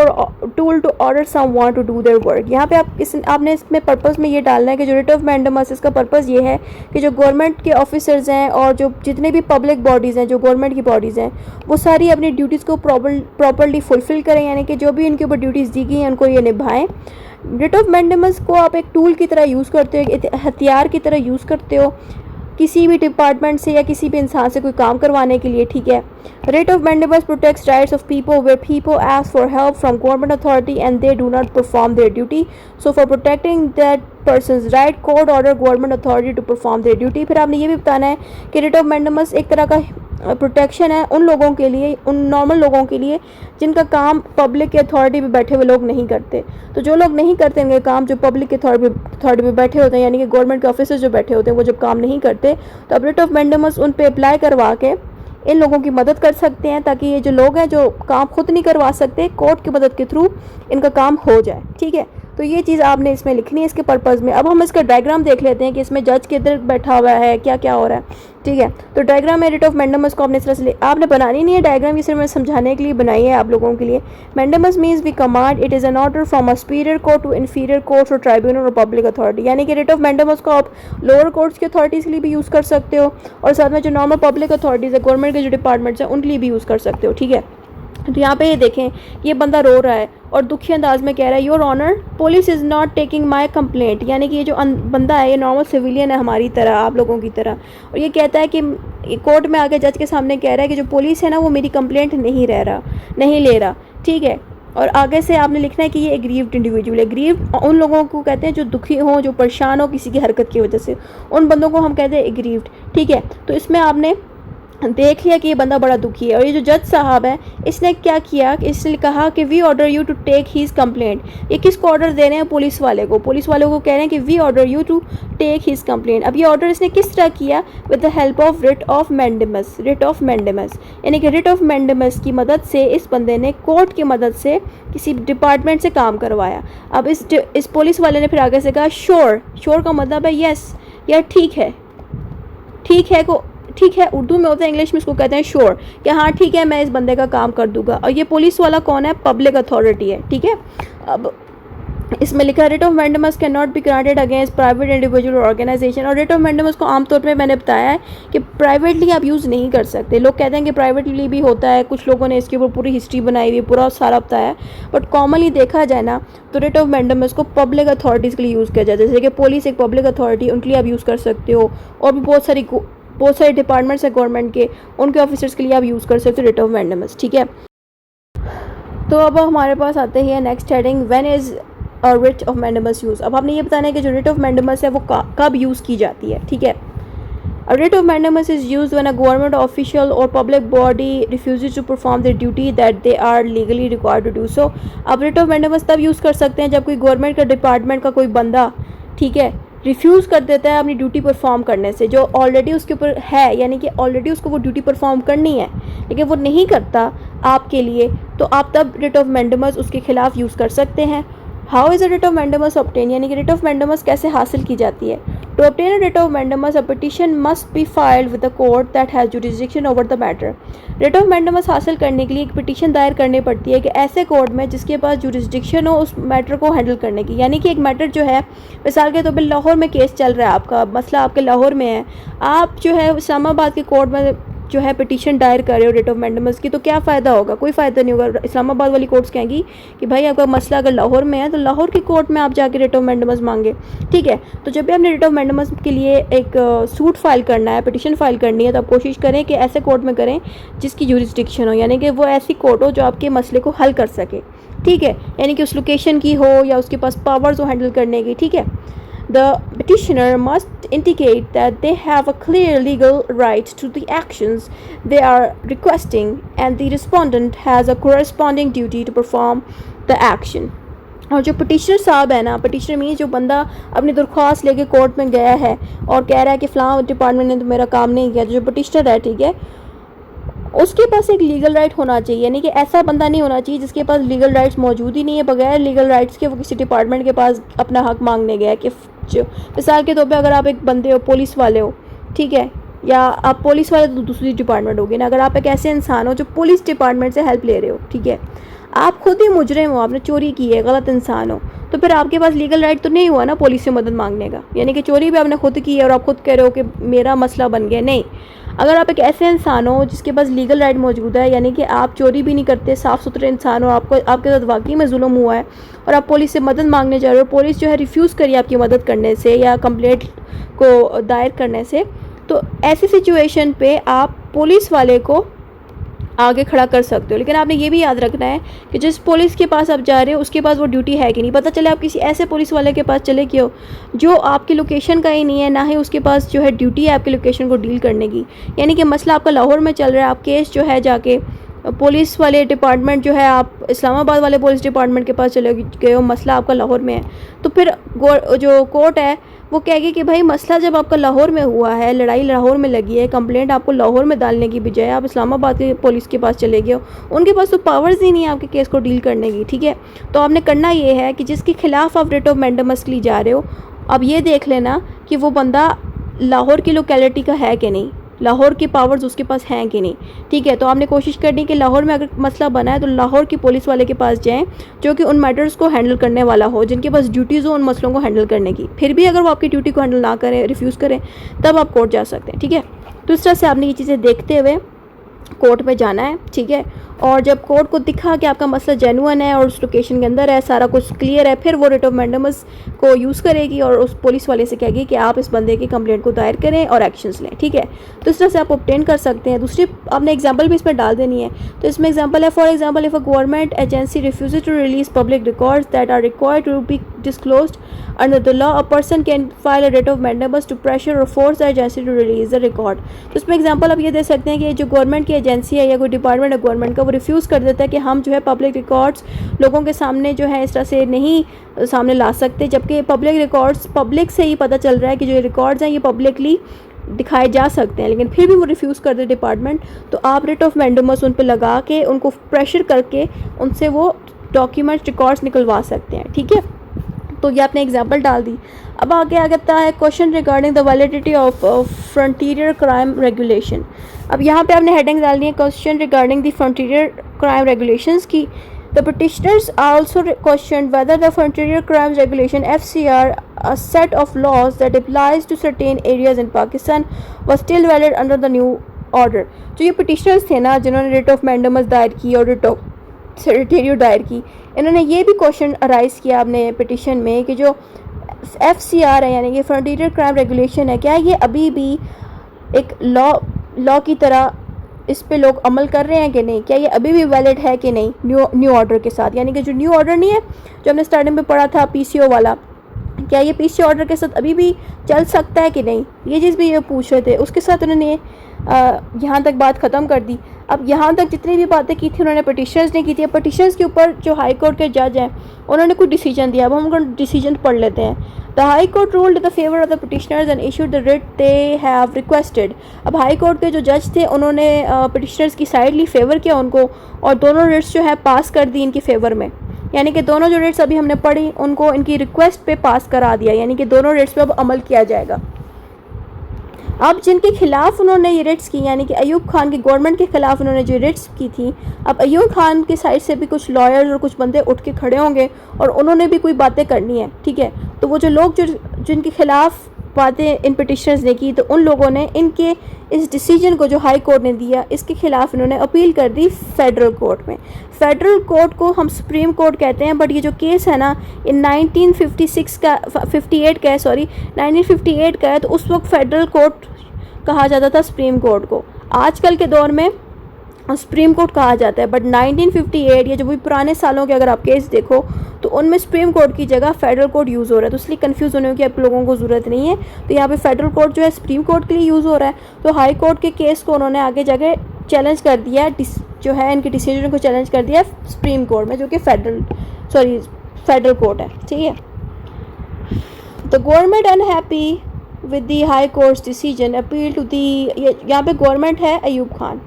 to order someone to do their work. यहाँ पे आपने इसमें purpose में ये डालना है कि जो रिट ऑफ मैंडेमस इसका पर्पस ये है कि जो गवर्नमेंट के ऑफिसर्स हैं और जो जितने भी पब्लिक बॉडीज़ हैं, जो गवर्नमेंट की बॉडीज़ हैं, वो सारी अपनी ड्यूटीज़ को प्रॉपरली फुलफ़िल करें, यानी कि जो भी इनके ऊपर ड्यूटीज़ दी गई हैं उनको ये निभाएं। रिट ऑफ मैंडेमस को आप एक टूल की तरह यूज़ करते हो, एक हथियार की तरह यूज़ करते हो किसी भी डिपार्टमेंट से या किसी भी इंसान से कोई काम करवाने के लिए, ठीक है। Writ of mandamus protects rights of people where people ask for help from government authority and they do not perform their duty, so for protecting that person's right court order government authority to perform their duty. फिर आपने ये भी बताना है कि writ of mandamus एक तरह का प्रोटेक्शन है उन लोगों के लिए, उन नॉर्मल लोगों के लिए जिनका काम पब्लिक के अथॉरिटी पे बैठे हुए लोग नहीं करते। तो जो लोग नहीं करते इनके काम, जो पब्लिक के अथॉरिटी पे बैठे होते हैं, यानी कि गवर्नमेंट के ऑफिसर्स जो बैठे होते हैं, वो जब काम नहीं करते तो अब रिट ऑफ मैंडेमस उन पे अप्लाई करवा के इन लोगों की मदद कर सकते हैं, ताकि ये जो लोग हैं जो काम खुद नहीं करवा सकते, कोर्ट की मदद के थ्रू इनका काम हो जाए, ठीक है। तो ये चीज़ आपने इसमें लिखनी है इसके पर्पज़ में। अब हम इसका डायग्राम देख लेते हैं कि इसमें जज किधर बैठा हुआ है, क्या क्या हो रहा है, ठीक है। तो डायग्राम में रिट ऑफ मैंडेमस को आपने इस तरह से आपने बनानी नहीं है डायग्राम, ये सिर्फ मैं समझाने के लिए बनाई है आप लोगों के लिए। Mandamus means we command, it is an order from a superior court to inferior courts और ट्राइब्यूनल और पब्लिक अथॉरिटी। यानी कि रिट ऑफ मैंडेमस को आप लोअर कोर्ट्स की अथॉरिटीज़ के लिए भी यूज़ कर सकते हो और साथ में जो नॉर्मल पब्लिक अथॉरिटीज़ है, गवर्नमेंट के जो डिपार्टमेंट्स हैं, उनके लिए भी यूज़ कर सकते हो, ठीक है। तो यहाँ पे ये देखें, ये बंदा रो रहा है और दुखी अंदाज में कह रहा है, your honour police is not taking my complaint. यानी कि ये जो बंदा है ये नॉर्मल सिविलियन है हमारी तरह, आप लोगों की तरह, और ये कहता है कि कोर्ट में आके जज के सामने कह रहा है कि जो पुलिस है ना वो मेरी कंप्लेंट नहीं ले रहा, ठीक है। और आगे से आपने लिखना है कि ये एग्रीव्ड इंडिविजुअल है। एग्रीव्ड उन लोगों को कहते हैं जो दुखी हों, जो परेशान हो किसी की हरकत की वजह से, उन बंदों को हम कहते हैं एग्रीव्ड, ठीक है। तो इसमें आपने देख लिया कि ये बंदा बड़ा दुखी है। और ये जो जज साहब है इसने क्या किया कि इसने कहा कि we order you to take his complaint. ये किसको ऑर्डर दे रहे हैं? पुलिस वाले को। पुलिस वालों को कह रहे हैं कि we order you to take his complaint. अब ये ऑर्डर इसने किस तरह किया? With the help of writ of mandamus. Writ of mandamus यानी कि रिट ऑफ मैंडेमस की मदद से इस बंदे ने कोर्ट की मदद से किसी डिपार्टमेंट से काम करवाया। अब इस पुलिस वाले ने फिर आगे से कहा श्योर। श्योर का मतलब है यस, या ठीक है। ठीक है उर्दू में होता है, इंग्लिश में इसको कहते हैं श्योर, कि हाँ ठीक है मैं इस बंदे का काम कर दूंगा। और ये पुलिस वाला कौन है? पब्लिक अथॉरिटी है, ठीक है। अब इसमें लिखा writ of mandamus can not be granted against private individual organization. और रिट ऑफ मैंडेमस को आमतौर पे मैंने बताया है कि प्राइवेटली आप यूज़ नहीं कर सकते। लोग कहते हैं कि प्राइवेटली भी होता है, कुछ लोगों ने इसके ऊपर पूरी हिस्ट्री बनाई हुई, पूरा सारा बताया है, बट कॉमनली देखा जाए ना तो रिट ऑफ मैंडेमस को पब्लिक अथॉरिटीज़ के लिए यूज़ किया जाता है। जैसे कि पुलिस एक पब्लिक अथॉरिटी, उनके लिए आप यूज़ कर सकते हो, और भी बहुत सारे डिपार्टमेंट्स हैं गवर्नमेंट के, उनके ऑफिसर्स के लिए आप यूज़ कर सकते हो रिट ऑफ मैंडेमस, ठीक है। तो अब हमारे पास आते हैं next heading, when is a writ of mandamus use. अब आपने ये बताना है कि जो रिट ऑफ मैंडेमस है वो कब यूज़ की जाती है, ठीक है। A writ of mandamus is used when a government official or public body refuses to perform their duty that they are legally required to do so। अब writ of mandamus तब यूज़ कर सकते हैं जब कोई गवर्नमेंट का department का कोई बंदा, ठीक है, रिफ्यूज़ कर देता है अपनी ड्यूटी परफॉर्म करने से, जो ऑलरेडी उसके ऊपर है, यानी कि ऑलरेडी उसको वो ड्यूटी परफॉर्म करनी है लेकिन वो नहीं करता आपके लिए, तो आप तब रिट ऑफ मैंडेमस उसके खिलाफ यूज़ कर सकते हैं। How is a writ of mandamus obtain, यानी कि रिट ऑफ मैंडेमस कैसे हासिल की जाती है। To obtain a writ of mandamus a petition must be filed with the court that has jurisdiction over the matter. Writ of mandamus हासिल करने के लिए एक पिटिशन दायर करनी पड़ती है कि ऐसे कोर्ट में जिसके पास जुरिसडिक्शन हो उस मैटर को हैंडल करने की, यानी कि एक मैटर जो है, मिसाल के तौर पर लाहौर में केस चल रहा है, आपका मसला आपके लाहौर में है, आप जो है इस्लामाबाद के कोर्ट में जो है पिटीशन दायर कर रहे हो रिट ऑफ मैंडेमस की, तो क्या फ़ायदा होगा, कोई फ़ायदा नहीं होगा। इस्लामाबाद वाली कोर्ट्स कहेंगी कि भाई आपका मसला अगर लाहौर में है तो लाहौर की कोर्ट में आप जाके रिट ऑफ मैंडेमस मांगे, ठीक है। तो जब भी आपने रिट ऑफ मैंडेमस के लिए एक सूट फाइल करना है, पिटीशन फाइल करनी है, तो आप कोशिश करें कि ऐसे कोर्ट में करें जिसकी जुरिसडिक्शन हो, यानी कि वो ऐसी कोर्ट हो जो आपके मसले को हल कर सके, ठीक है, यानी कि उस लोकेशन की हो या उसके पास पावर्स हो हैंडल करने की, ठीक है। The petitioner must indicate that they have a clear legal right to the actions they are requesting and the respondent has a corresponding duty to perform the action. और जो पिटिशनर साहब है ना, पिटिशनर मीन जो बंदा अपनी दरख्वास्त लेके कोर्ट में गया है और कह रहा है कि फ़लाँ डिपार्टमेंट ने तो मेरा काम नहीं किया, जो पिटिशनर है, ठीक है, उसके पास एक लीगल राइट होना चाहिए, यानी कि ऐसा बंदा नहीं होना चाहिए जिसके पास लीगल राइट्स मौजूद ही नहीं है, बगैर लीगल राइट्स के वो किसी डिपार्टमेंट के पास अपना हक मांगने गया। कि जो मिसाल के तौर पे अगर आप एक बंदे हो, पुलिस वाले हो, ठीक है, या आप पुलिस वाले तो दूसरी डिपार्टमेंट होगी ना, अगर आप एक ऐसे इंसान हो जो पुलिस डिपार्टमेंट से हेल्प ले रहे हो, ठीक है, आप खुद ही मुजरिम हो, आपने चोरी की है, गलत इंसान हो, तो फिर आपके पास लीगल राइट तो नहीं हुआ ना पुलिस से मदद मांगने का, यानी कि चोरी भी आपने खुद की है और आप खुद कह रहे हो कि मेरा मसला बन गया। नहीं, अगर आप एक ऐसे इंसान हो जिसके पास लीगल राइट मौजूद है, यानी कि आप चोरी भी नहीं करते, साफ़ सुथरे इंसान हो, आपको आपके साथ वाकई में जुल्म हुआ है और आप पुलिस से मदद मांगने जा रहे हो, पुलिस जो है रिफ्यूज़ करिए आपकी मदद करने से या कंप्लेंट को दायर करने से, तो ऐसी सिचुएशन पे आप पुलिस वाले को आगे खड़ा कर सकते हो। लेकिन आपने ये भी याद रखना है कि जिस पुलिस के पास आप जा रहे हो उसके पास वो ड्यूटी है कि नहीं। पता चले आप किसी ऐसे पुलिस वाले के पास चले गए हो जो आपकी लोकेशन का ही नहीं है, ना ही उसके पास जो है ड्यूटी है आपकी लोकेशन को डील करने की, यानी कि मसला आपका लाहौर में चल रहा है, आप केस जो है जाके पुलिस वाले डिपार्टमेंट जो है, आप इस्लामाबाद वाले पुलिस डिपार्टमेंट के पास चले गए हो, मसला आपका लाहौर में है, तो फिर जो कोर्ट है वो कहेगी कि भाई मसला जब आपका लाहौर में हुआ है, लड़ाई लाहौर में लगी है, कंप्लेंट आपको लाहौर में डालने की बजाय आप इस्लामाबाद के पुलिस के पास चले गए हो, उनके पास तो पावर्स ही नहीं है आपके केस को डील करने की, ठीक है। तो आपने करना ये है कि जिसके खिलाफ आप रिट ऑफ मैंडेमस के लिए जा रहे हो, अब ये देख लेना कि वो बंदा लाहौर की लोकेलिटी का है कि नहीं, लाहौर की पावर्स उसके पास हैं कि नहीं, ठीक है। तो आपने कोशिश करनी कि लाहौर में अगर मसला बना है तो लाहौर की पुलिस वाले के पास जाएं जो कि उन मैटर्स को हैंडल करने वाला हो, जिनके पास ड्यूटीज़ हो उन मसलों को हैंडल करने की। फिर भी अगर वो आपकी ड्यूटी को हैंडल ना करें, रिफ्यूज़ करें, तब आप कोर्ट जा सकते हैं, ठीक है। तो इस तरह से आपने ये चीज़ें देखते हुए कोर्ट में जाना है, ठीक है। और जब कोर्ट को दिखा कि आपका मसला जेन्युइन है और उस लोकेशन के अंदर है, सारा कुछ क्लियर है, फिर वो रिट ऑफ मैंडेमस को यूज़ करेगी और उस पुलिस वाले से कहेगी कि आप इस बंदे की कंप्लेंट को दायर करें और एक्शंस लें, ठीक है। तो इस तरह से आप ऑब्टेन कर सकते हैं। दूसरी आपने एग्जांपल भी इसमें डाल देनी है। तो इसमें एग्जांपल है, for example if a government agency refuses to release public records that are required to be disclosed under the law, a person can file a writ of mandamus to pressure or force the agency to release the record। तो इसमें example आप ये दे सकते हैं कि जो government की agency है या कोई डिपार्टमेंट है गवर्नमेंट का, वो रिफ्यूज़ कर देता है कि हम जो है पब्लिक रिकॉर्ड्स लोगों के सामने जो है इस तरह से नहीं सामने ला सकते, जबकि पब्लिक रिकॉर्ड्स पब्लिक से ही पता चल रहा है कि जो रिकॉर्ड्स हैं ये पब्लिकली दिखाए जा सकते हैं, लेकिन फिर भी वो रिफ्यूज़ कर दे डिपार्टमेंट, तो आप रिट ऑफ मैंडेमस उन पर लगा के उनको प्रेशर करके उनसे वो डॉक्यूमेंट्स रिकॉर्ड्स निकलवा सकते हैं, ठीक है। तो ये आपने एग्जांपल डाल दी। अब आगे आ जाता है question regarding the validity of frontier crime regulation. अब यहाँ पे आपने हेडिंग डालनी है question regarding the frontier crime regulations की। The petitioners also questioned whether the Frontier Crimes Regulation (FCR), a set of laws that applies to certain areas in Pakistan, was still valid under the new order। जो ये petitioners थे ना जिन्होंने writ of mandamus दायर की और writ of सेक्रेटेरियो दायर की, इन्होंने ये भी क्वेश्चन अराइज किया अपने पिटिशन में कि जो FCR है यानी कि फ्रंटियर क्राइम रेगुलेशन है, क्या ये अभी भी एक लॉ की तरह इस पे लोग अमल कर रहे हैं कि नहीं, क्या ये अभी भी वैलिड है कि नहीं न्यू ऑर्डर के साथ। यानी कि जो न्यू ऑर्डर नहीं है जो हमने स्टार्टिंग में पढ़ा था PCO वाला, क्या ये PCO ऑर्डर के साथ अभी भी चल सकता है कि नहीं, ये चीज़ भी ये पूछ रहे थे। उसके साथ उन्होंने यहाँ तक बात ख़त्म कर दी। अब यहाँ तक जितनी भी बातें की थी उन्होंने पिटिशनर्स ने की थी। पिटिशनर्स के ऊपर जो हाई कोर्ट के जज हैं उन्होंने कुछ डिसीजन दिया। अब हम उनका डिसीजन पढ़ लेते हैं। The high court ruled the favour of the petitioners and issued the writ they have requested. अब हाई कोर्ट के जो जज थे उन्होंने पिटिशनर्स की साइड ली, फेवर किया उनको, और दोनों रिट्स जो है पास कर दी इनके फेवर में। यानी कि दोनों जो रिट्स अभी हमने पढ़ी उनको इनकी रिक्वेस्ट पे पास करा दिया, यानी कि दोनों रिट्स पे अब अमल किया जाएगा। अब जिनके खिलाफ उन्होंने ये रिट्स की, यानी कि अयूब खान की गवर्नमेंट के खिलाफ उन्होंने जो रिट्स की थी, अब अयूब खान की साइड से भी कुछ लॉयर्स और कुछ बंदे उठ के खड़े होंगे और उन्होंने भी कोई बातें करनी है, ठीक है। तो वो जो लोग जो जिनके खिलाफ बातें इन पिटिशनर्स ने की, तो उन लोगों ने इनके इस डिसीजन को जो हाई कोर्ट ने दिया इसके खिलाफ इन्होंने अपील कर दी फेडरल कोर्ट में। फेडरल कोर्ट को हम सुप्रीम कोर्ट कहते हैं, बट ये जो केस है ना ये 1958 का है, सॉरी 1958 का है। तो उस वक्त फेडरल कोर्ट कहा जाता था सुप्रीम कोर्ट को, आजकल के दौर में सुप्रीम कोर्ट कहा जाता है। बट 1958 या जो भी पुराने सालों के अगर आप केस देखो तो उनमें सुप्रीम कोर्ट की जगह फेडरल कोर्ट यूज़ हो रहा है, तो इसलिए कंफ्यूज होने की आप लोगों को ज़रूरत नहीं है। तो यहाँ पे फेडरल कोर्ट जो है सुप्रीम कोर्ट के लिए यूज़ हो रहा है। तो हाई कोर्ट के केस को उन्होंने आगे जाके चैलेंज कर दिया, जो है इनके डिसीजन को चैलेंज कर दिया सुप्रीम कोर्ट में, जो कि फेडरल कोर्ट है, ठीक है। The government unhappy with the high court's decision appeal to the, यहाँ पे गवर्नमेंट है अयूब खान,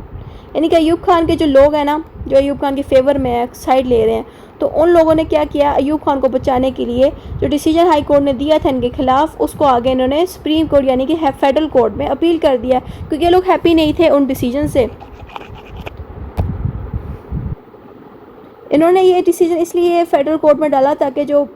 यानी कि अयूब खान के जो लोग हैं ना, जो अयूब खान के फेवर में है, साइड ले रहे हैं, तो उन लोगों ने क्या किया, अयूब खान को बचाने के लिए जो डिसीजन हाई कोर्ट ने दिया था इनके खिलाफ, उसको आगे इन्होंने सुप्रीम कोर्ट यानी कि फेडरल कोर्ट में अपील कर दिया, क्योंकि ये लोग हैप्पी नहीं थे उन डिसीजन से। इन्होंने ये डिसीजन इसलिए फेडरल कोर्ट में डाला ताकि जो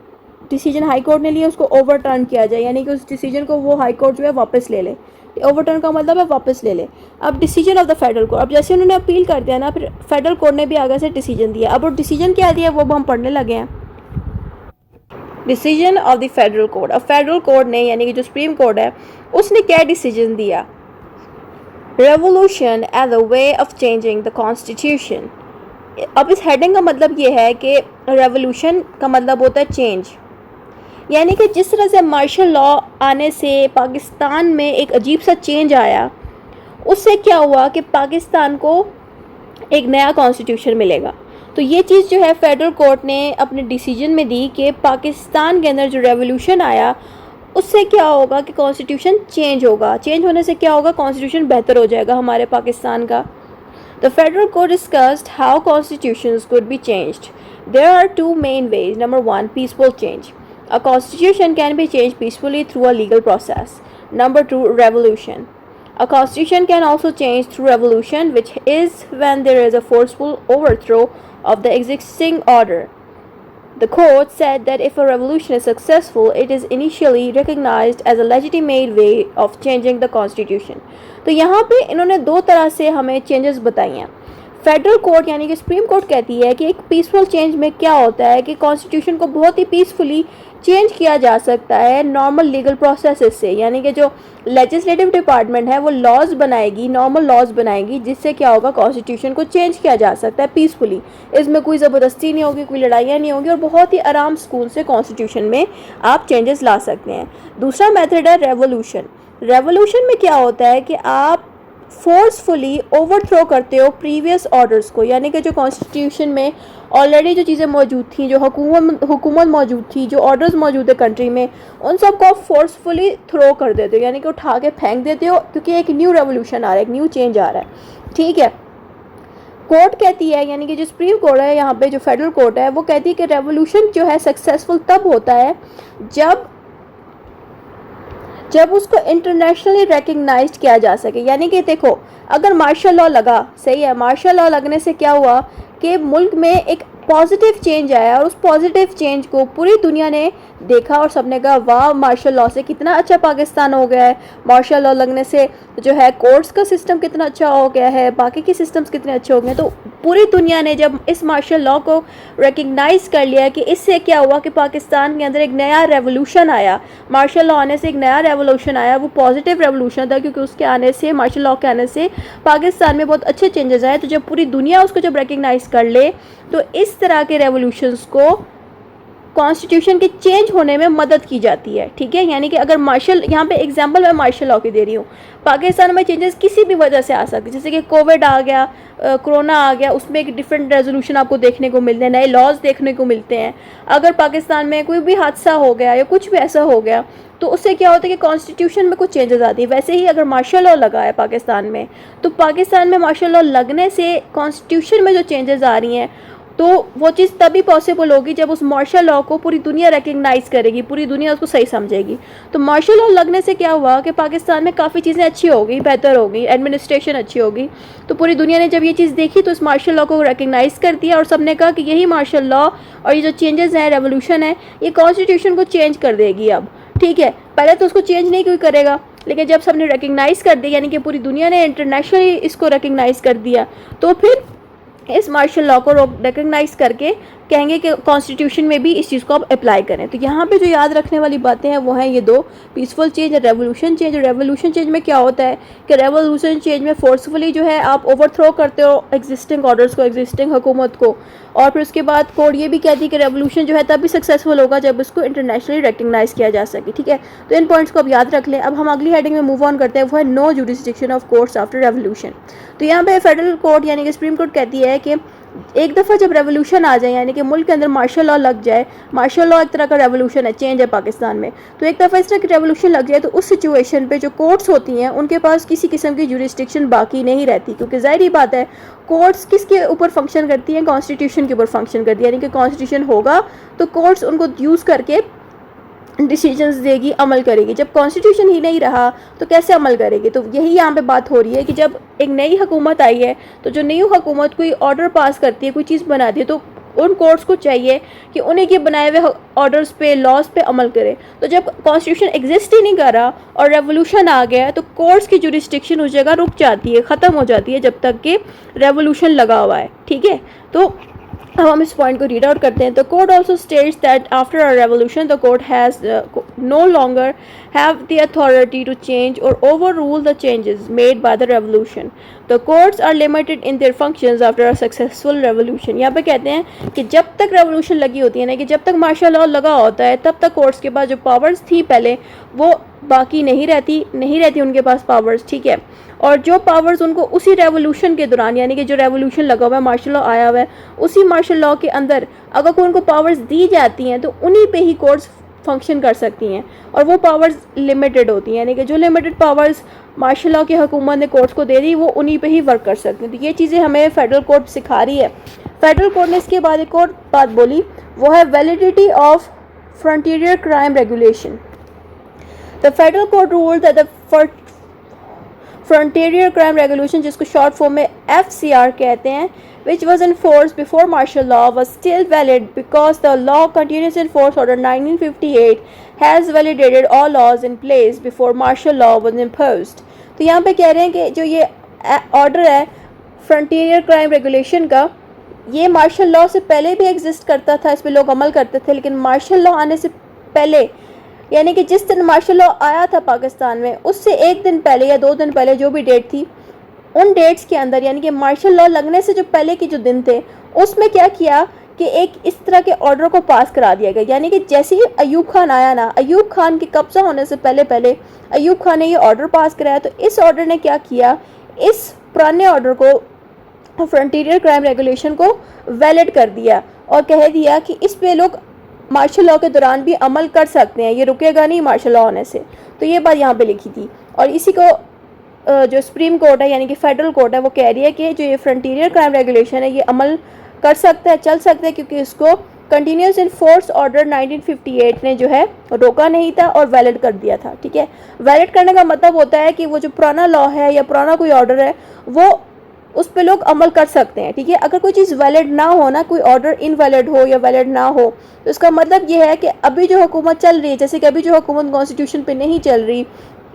डिसीजन हाई कोर्ट ने लिया उसको ओवरटर्न किया जाए, यानी कि उस डिसीजन को वो हाई कोर्ट जो है वापस ले ले। ओवरटर्न का मतलब है वापस ले ले। अब decision of the federal court, अब जैसे उन्होंने अपील कर दिया ना, फिर फेडरल कोर्ट ने भी आगे से डिसीजन दिया। अब वो डिसीजन क्या दिया वो हम पढ़ने लगे हैं। Decision of the federal court, अब फेडरल कोर्ट ने यानी कि जो सुप्रीम कोर्ट है उसने क्या डिसीजन दिया, revolution as a way of changing the constitution. अब इस हेडिंग का मतलब ये है कि रेवोल्यूशन का मतलब होता है चेंज, यानी कि जिस तरह से मार्शल लॉ आने से पाकिस्तान में एक अजीब सा चेंज आया, उससे क्या हुआ कि पाकिस्तान को एक नया कॉन्स्टिट्यूशन मिलेगा। तो ये चीज़ जो है फेडरल कोर्ट ने अपने डिसीजन में दी कि पाकिस्तान के अंदर जो रेवोल्यूशन आया उससे क्या होगा कि कॉन्स्टिट्यूशन चेंज होगा, चेंज होने से क्या होगा, कॉन्स्टिट्यूशन बेहतर हो जाएगा हमारे पाकिस्तान का। The federal court discussed how constitutions could be changed. There are two main ways. Number one, peaceful change. A constitution can be changed peacefully through a legal process. Number two, revolution. A constitution can also change through revolution, which is when there is a forceful overthrow of the existing order. The court said that if a revolution is successful, it is initially recognized as a legitimate way of changing the constitution. तो यहाँ पे इन्होंने दो तरह से हमें changes बताई हैं। फेडरल कोर्ट यानी कि सुप्रीम कोर्ट कहती है कि एक पीसफुल चेंज में क्या होता है कि कॉन्स्टिट्यूशन को बहुत ही पीसफुली चेंज किया जा सकता है नॉर्मल लीगल प्रोसेस से, यानी कि जो लेजिस्लेटिव डिपार्टमेंट है वो लॉज बनाएगी, नॉर्मल लॉज बनाएगी, जिससे क्या होगा कॉन्स्टिट्यूशन को चेंज किया जा सकता है पीसफुली। इसमें कोई ज़बरदस्ती नहीं होगी, कोई लड़ाइयाँ नहीं होगी और बहुत ही आराम सुकून से कॉन्स्टिट्यूशन में आप चेंजेस ला सकते हैं। दूसरा मेथड है रेवोल्यूशन। रेवोल्यूशन में क्या होता है कि आप फोर्सफुली ओवरथ्रो करते हो प्रीवियस ऑर्डर्स को, यानी कि जो कॉन्स्टिट्यूशन में ऑलरेडी जो चीज़ें मौजूद थी, जो हुकूमत मौजूद थी, जो ऑर्डर्स मौजूद है कंट्री में, उन सब को फोर्सफुली थ्रो कर देते हो, यानी कि उठा के फेंक देते हो, क्योंकि एक न्यू रेवोल्यूशन आ रहा है, एक न्यू चेंज आ रहा है, ठीक है। कोर्ट कहती है, यानी कि जो सुप्रीम कोर्ट है यहाँ पे, जो फेडरल कोर्ट है, वो कहती है कि रेवोल्यूशन जो है सक्सेसफुल तब होता है जब उसको इंटरनेशनली रिकग्नाइज्ड किया जा सके। यानी कि देखो, अगर मार्शल लॉ लगा, सही है, मार्शल लॉ लगने से क्या हुआ कि मुल्क में एक पॉजिटिव चेंज आया और उस पॉजिटिव चेंज को पूरी दुनिया ने देखा और सबने कहा वाह, मार्शल लॉ से कितना अच्छा पाकिस्तान हो गया है, मार्शल लॉ लगने से जो है कोर्ट्स का सिस्टम कितना अच्छा हो गया है, बाकी के सिस्टम्स कितने अच्छे हो गए। तो पूरी दुनिया ने जब इस मार्शल लॉ को रिकग्नाइज कर लिया कि इससे क्या हुआ कि पाकिस्तान के अंदर एक नया रेवोल्यूशन आया, मार्शल लॉ आने से एक नया रेवोल्यूशन आया, वो पॉजिटिव रेवोल्यूशन था, क्योंकि उसके आने से, मार्शल लॉ के आने से पाकिस्तान में बहुत अच्छे चेंजेस आए। तो जब पूरी दुनिया उसको जब रिकग्नाइज कर ले, तो इस तरह के रेवोल्यूशंस को कॉन्स्टिट्यूशन के चेंज होने में मदद की जाती है, ठीक है। यानी कि अगर मार्शल, यहाँ पे एग्जांपल मैं मार्शल लॉ की दे रही हूँ, पाकिस्तान में चेंजेस किसी भी वजह से आ सकते, जैसे कि कोविड आ गया, कोरोना आ गया, उसमें एक डिफरेंट रेजोल्यूशन आपको देखने को मिलते हैं, नए लॉज देखने को मिलते हैं। अगर पाकिस्तान में कोई भी हादसा हो गया या कुछ भी ऐसा हो गया, तो उससे क्या होता है कि कॉन्स्टिट्यूशन में कुछ चेंजेस आती है। वैसे ही अगर मार्शल लॉ लगा है पाकिस्तान में, तो पाकिस्तान में मार्शल लॉ लगने से कॉन्स्टिट्यूशन में जो चेंजेस आ रही हैं तो वो चीज़ तभी पॉसिबल होगी जब उस मार्शल लॉ को पूरी दुनिया रिकग्नाइज़ करेगी, पूरी दुनिया उसको सही समझेगी। तो मार्शल लॉ लगने से क्या हुआ कि पाकिस्तान में काफ़ी चीज़ें अच्छी हो गई, बेहतर हो गई, एडमिनिस्ट्रेशन अच्छी हो गई। तो पूरी दुनिया ने जब ये चीज़ देखी तो इस मार्शल लॉ को रिकग्नाइज़ कर दिया और सबने कहा कि यही मार्शल लॉ और ये जो चेंजेस हैं, रेवोल्यूशन है, ये कॉन्स्टिट्यूशन को चेंज कर देगी अब। ठीक है, पहले तो उसको चेंज नहीं कोई करेगा, लेकिन जब सबने रिकग्नाइज़ कर दिया, यानी कि पूरी दुनिया ने इंटरनेशनली इसको रिकग्नाइज़ कर दिया, तो फिर इस मार्शल लॉ को रिकग्नाइज करके कहेंगे कि कॉन्स्टिट्यूशन में भी इस चीज़ को आप अप्लाई करें। तो यहाँ पे जो याद रखने वाली बातें हैं वो हैं ये दो, पीसफुल चेंज और रेवोल्यूशन चेंज। और रेवोल्यूशन चेंज में क्या होता है कि रेवोल्यूशन चेंज में फोर्सफुली जो है आप ओवरथ्रो करते हो एग्जिस्टिंग ऑर्डर्स को, एग्जिस्टिंग हुकूमत को। और फिर उसके बाद कोड ये भी कहती है कि रेवोल्यूशन जो है तब भी सक्सेसफुल होगा जब इसको इंटरनेशनली रिकग्नाइज किया जा सके। ठीक है, तो इन पॉइंट्स को आप याद रख लें। अब हम अगली हेडिंग में मूव ऑन करते हैं, वो है no jurisdiction of courts after revolution. तो यहाँ पे फेडरल कोर्ट यानी कि सुप्रीम कोर्ट कहती है कि एक दफ़ा जब रेवोल्यूशन आ जाए, यानी कि मुल्क के अंदर मार्शल लॉ लग जाए, मार्शल लॉ एक तरह का रेवोल्यूशन है, चेंज है पाकिस्तान में, तो एक दफ़ा इस तरह की रेवोल्यूशन लग जाए तो उस सिचुएशन पे जो कोर्ट्स होती हैं उनके पास किसी किस्म की जुरिस्डिक्शन बाकी नहीं रहती, क्योंकि ज़ाहिर ही बात है कोर्ट्स किसके ऊपर फंक्शन करती हैं, कॉन्स्टिट्यूशन के ऊपर फंक्शन करती है। यानी कि कॉन्स्टिट्यूशन होगा तो कोर्ट्स उनको यूज़ करके डिसीजंस देगी, अमल करेगी। जब कॉन्स्टिट्यूशन ही नहीं रहा तो कैसे अमल करेगी? तो यही यहाँ पे बात हो रही है कि जब एक नई हुकूमत आई है तो जो नई हुकूमत कोई ऑर्डर पास करती है, कोई चीज़ बनाती है, तो उन कोर्ट्स को चाहिए कि उन्हें के बनाए हुए ऑर्डर्स पे, लॉज पे अमल करे। तो जब कॉन्स्टिट्यूशन एग्जिस्ट ही नहीं कर रहा और रेवोल्यूशन आ गया है तो कोर्ट्स की जुरिस्डिक्शन उस जगह रुक जाती है, ख़त्म हो जाती है जब तक कि रेवोल्यूशन लगा हुआ है। ठीक है, तो अब हम इस पॉइंट को रीड आउट करते हैं। तो court also states that after a revolution the court has no longer have the authority to change और overrule the changes made by the revolution. The courts are limited in their functions after a successful revolution. यहाँ पे कहते हैं कि जब तक revolution लगी होती है ना, कि जब तक मार्शल लॉ लगा होता है तब तक कोर्ट्स के पास जो पावर्स थी पहले वो बाकी नहीं रहती उनके पास पावर्स। ठीक है, और जो पावर्स उनको उसी रेवोल्यूशन के दौरान, यानी कि जो रेवोल्यूशन लगा हुआ है, मार्शल लॉ आया हुआ है, उसी मार्शल लॉ के अंदर अगर कोई उनको पावर्स दी जाती हैं तो उन्हीं पे ही कोर्ट्स फंक्शन कर सकती हैं और वो पावर्स लिमिटेड होती हैं। यानी कि जो लिमिटेड पावर्स मार्शल लॉ की हुकूमत ने कोर्ट्स को दे दी वो उन्हीं पे ही वर्क कर सकते हैं। तो ये चीज़ें हमें फेडरल कोर्ट सिखा रही है। फेडरल कोर्ट ने इसके बाद एक और बात बोली, वो है validity of frontier crime regulation. The federal court ruled that the frontier crime regulation, जिसको शॉर्ट फॉर्म में FCR कहते हैं, which was enforced before martial law was still valid because the law continues in force. Order 1958 has validated all laws in place before martial law was imposed. तो यहाँ पे कह रहे हैं कि जो ये ऑर्डर है फ्रंटियर क्राइम रेगुलेशन का, ये मार्शल लॉ से पहले भी एग्जिस्ट करता था, इस पर लोग अमल करते थे, लेकिन मार्शल लॉ आने से पहले, यानी कि जिस दिन मार्शल लॉ आया था पाकिस्तान में उससे एक दिन पहले या 2 दिन पहले जो भी डेट थी, उन डेट्स के अंदर, यानी कि मार्शल लॉ लगने से जो पहले के जो दिन थे उसमें क्या किया कि एक इस तरह के ऑर्डर को पास करा दिया गया। यानी कि जैसे ही अयूब खान आया ना, अयूब खान के कब्जा होने से पहले अयूब खान ने ये ऑर्डर पास कराया, तो इस ऑर्डर ने क्या किया, इस पुराने ऑर्डर को, फ्रंटियर क्राइम रेगुलेशन को वैलिड कर दिया और कह दिया कि इस पे लोग मार्शल लॉ के दौरान भी अमल कर सकते हैं, ये रुकेगा नहीं मार्शल लॉ होने से। तो ये बात यहाँ पे लिखी थी और इसी को जो सुप्रीम कोर्ट है यानी कि फेडरल कोर्ट है वो कह रही है कि जो ये फ्रंटियर क्राइम रेगुलेशन है ये अमल कर सकता है, चल सकता है, क्योंकि इसको कंटिन्यूस इन फोर्स ऑर्डर 1958 ने जो है रोका नहीं था और वैलिड कर दिया था। ठीक है, वैलिड करने का मतलब होता है कि वो जो पुराना लॉ है या पुराना कोई ऑर्डर है वो उस पर लोग अमल कर सकते हैं। ठीक है, अगर कोई चीज़ वैलिड ना हो ना, कोई ऑर्डर इनवैलिड हो या वैलिड ना हो, तो इसका मतलब ये है कि अभी जो हुकूमत चल रही है, जैसे कि अभी जो हुकूमत कॉन्स्टिट्यूशन पे नहीं चल रही,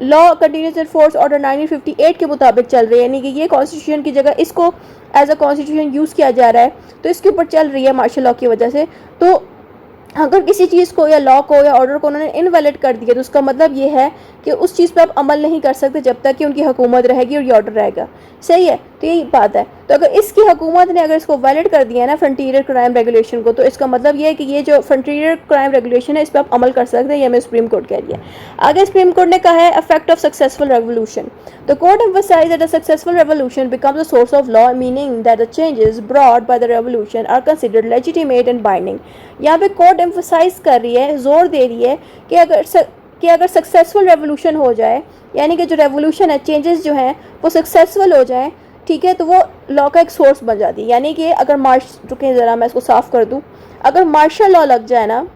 law continuous in force order 1958 के मुताबिक चल रही है, यानी कि ये कॉन्स्टिट्यूशन की जगह इसको एज अ कॉन्स्टिट्यूशन यूज़ किया जा रहा है, तो इसके ऊपर चल रही है मार्शल लॉ की वजह से। तो अगर किसी चीज़ को या लॉ को या ऑर्डर को उन्होंने इनवैलिड कर दिया तो उसका मतलब ये है कि उस चीज़ पे आप अमल नहीं कर सकते जब तक कि उनकी हुकूमत रहेगी और ये ऑर्डर रहेगा। सही है, तो यही बात है। तो अगर इसकी हुकूमत ने अगर इसको वैलिड कर दिया ना फ्रंटियर क्राइम रेगुलेशन को, तो इसका मतलब ये है कि ये जो फ्रंटियर क्राइम रेगुलेशन है इस पर आप अमल कर सकते हैं, ये हमें सुप्रीम कोर्ट कह रही है। आगे सुप्रीम कोर्ट ने कहा है effect of successful revolution. The court emphasized that a successful revolution becomes a source of law, meaning that the changes brought by the revolution are considered legitimate and binding. यहाँ पे court emphasise कर रही है, जोर दे रही है कि अगर सक्सेसफुल रेवोल्यूशन हो जाए, यानी कि जो रेवोल्यूशन है, चेंजेस जो हैं वो सक्सेसफुल हो जाए, ठीक ठीक है, तो वो लॉ का एक सोर्स बन जाती है। यानी कि अगर रुके ज़रा मैं इसको साफ़ कर दूँ, अगर मार्शल लॉ लग जाए ना,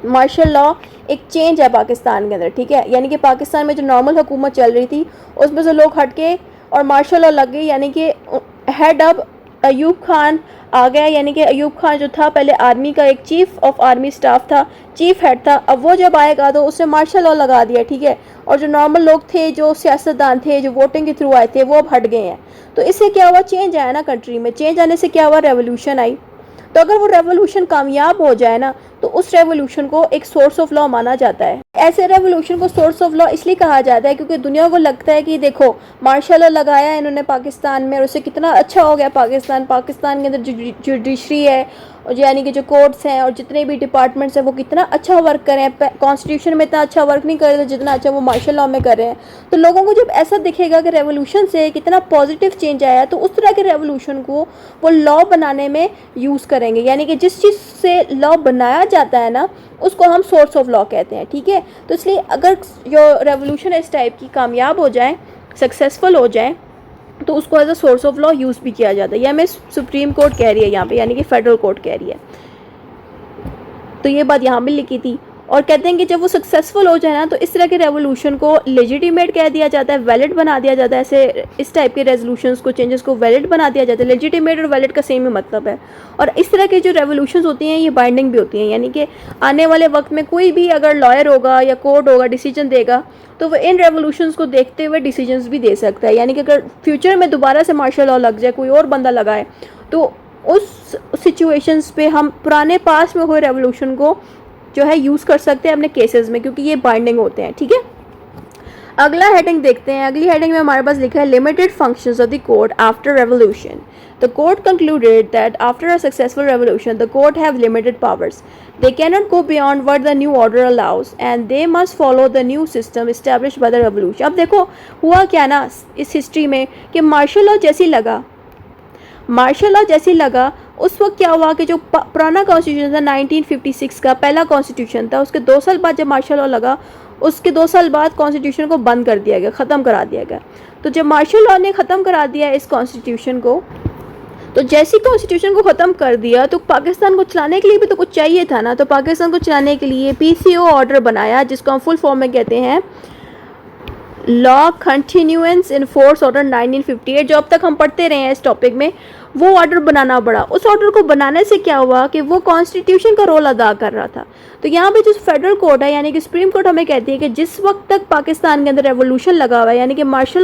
मार्शल लॉ एक चेंज है पाकिस्तान के अंदर, ठीक है, यानी कि पाकिस्तान में जो नॉर्मल हुकूमत चल रही थी उसमें से लोग हट के और मार्शल लॉ लग गई, यानी कि हेड अब अयूब खान आ गया। यानी कि अयूब खान जो था पहले आर्मी का एक चीफ ऑफ आर्मी स्टाफ था, चीफ हेड था, अब वो जब आएगा तो उसने मार्शल लॉ लगा दिया, ठीक है। और जो नॉर्मल लोग थे, जो सियासतदान थे, जो वोटिंग के थ्रू आए थे, वो अब हट गए हैं। तो इससे क्या हुआ, चेंज आया ना कंट्री में। चेंज आने से क्या हुआ, रेवोल्यूशन आई। तो अगर वो रेवोल्यूशन कामयाब हो जाए ना, तो उस रेवोल्यूशन को एक सोर्स ऑफ लॉ माना जाता है। ऐसे रेवोल्यूशन को सोर्स ऑफ लॉ इसलिए कहा जाता है क्योंकि दुनिया को लगता है कि देखो मार्शल लॉ लगाया इन्होंने पाकिस्तान में और उससे कितना अच्छा हो गया पाकिस्तान के अंदर जुडिशरी है, और यानी कि जो कोर्ट्स हैं और जितने भी डिपार्टमेंट्स हैं वो कितना अच्छा वर्क कर रहे हैं। कॉन्स्टिट्यूशन में इतना अच्छा वर्क नहीं कर रहे थे जितना अच्छा वो मार्शल लॉ में कर रहे हैं। तो लोगों को जब ऐसा दिखेगा कि रेवोल्यूशन से कितना पॉजिटिव चेंज आया, तो उस तरह के रेवोल्यूशन को वो लॉ बनाने में यूज़ करेंगे। यानी कि जिस चीज़ से लॉ बनाया जाता है ना, उसको हम सोर्स ऑफ लॉ कहते हैं, ठीक है। तो इसलिए अगर जो रेवोल्यूशन इस टाइप की कामयाब हो जाए, सक्सेसफुल हो जाए, तो उसको as a source of law use भी किया जाता है। यह हमें सुप्रीम कोर्ट कह रही है यहाँ पे, यानी कि फेडरल कोर्ट कह रही है। तो ये बात यहाँ भी लिखी थी। और कहते हैं कि जब वो सक्सेसफुल हो जाए ना, तो इस तरह के रेवोल्यूशन को लेजिटिमेट कह दिया जाता है, वैलिड बना दिया जाता है। ऐसे इस टाइप के रेजोल्यूशंस को, चेंजेस को वैलिड बना दिया जाता है। लेजिटिमेट और वैलिड का सेम ही मतलब है। और इस तरह के जो रेवोल्यूशंस होती हैं ये बाइंडिंग भी होती हैं, यानी कि आने वाले वक्त में कोई भी अगर लॉयर होगा या कोर्ट होगा, डिसीजन देगा, तो वो इन रेवोल्यूशंस को देखते हुए डिसीजंस भी दे सकता है। यानी कि अगर फ्यूचर में दोबारा से मार्शल लॉ लग जाए, कोई और बंदा लगाए, तो उस सिचुएशंस पे हम पुराने पास में हुए रेवोल्यूशन को जो है यूज़ कर सकते हैं अपने केसेस में, क्योंकि ये बाइंडिंग होते हैं, ठीक है। अगला हेडिंग देखते हैं। अगली हेडिंग में हमारे पास लिखा है limited functions of the court after revolution. The court concluded that after a successful revolution the court have limited powers. They cannot go beyond what the new order allows and they must follow the new system established by the revolution। अब देखो हुआ क्या ना इस history में कि martial law जैसी लगा उस वक्त क्या हुआ कि जो पुराना कॉन्स्टिट्यूशन था 1956 का पहला कॉन्स्टिट्यूशन था, उसके 2 साल बाद जब मार्शल लॉ लगा, उसके 2 साल बाद कॉन्स्टिट्यूशन को बंद कर दिया गया, ख़त्म करा दिया गया। तो जब मार्शल लॉ ने ख़त्म करा दिया इस कॉन्स्टिट्यूशन को, तो जैसी कॉन्स्टिट्यूशन को ख़त्म कर दिया तो पाकिस्तान को चलाने के लिए भी तो कुछ चाहिए था ना। तो पाकिस्तान को चलाने के लिए पीसीओ ऑर्डर बनाया, जिसको हम फुल फॉर्म में कहते हैं लॉ कंटिन्यूएंस इन फोर्स ऑर्डर 1958। जो अब तक हम पढ़ते रहे हैं इस टॉपिक में, वो ऑर्डर बनाना पड़ा। उस ऑर्डर को बनाने से क्या हुआ कि वो कॉन्स्टिट्यूशन का रोल अदा कर रहा था। तो यहाँ पे जो फेडरल कोर्ट है, यानी कि सुप्रीम कोर्ट, हमें कहती है कि जिस वक्त तक पाकिस्तान के अंदर रेवोल्यूशन लगा हुआ है, यानी कि मार्शल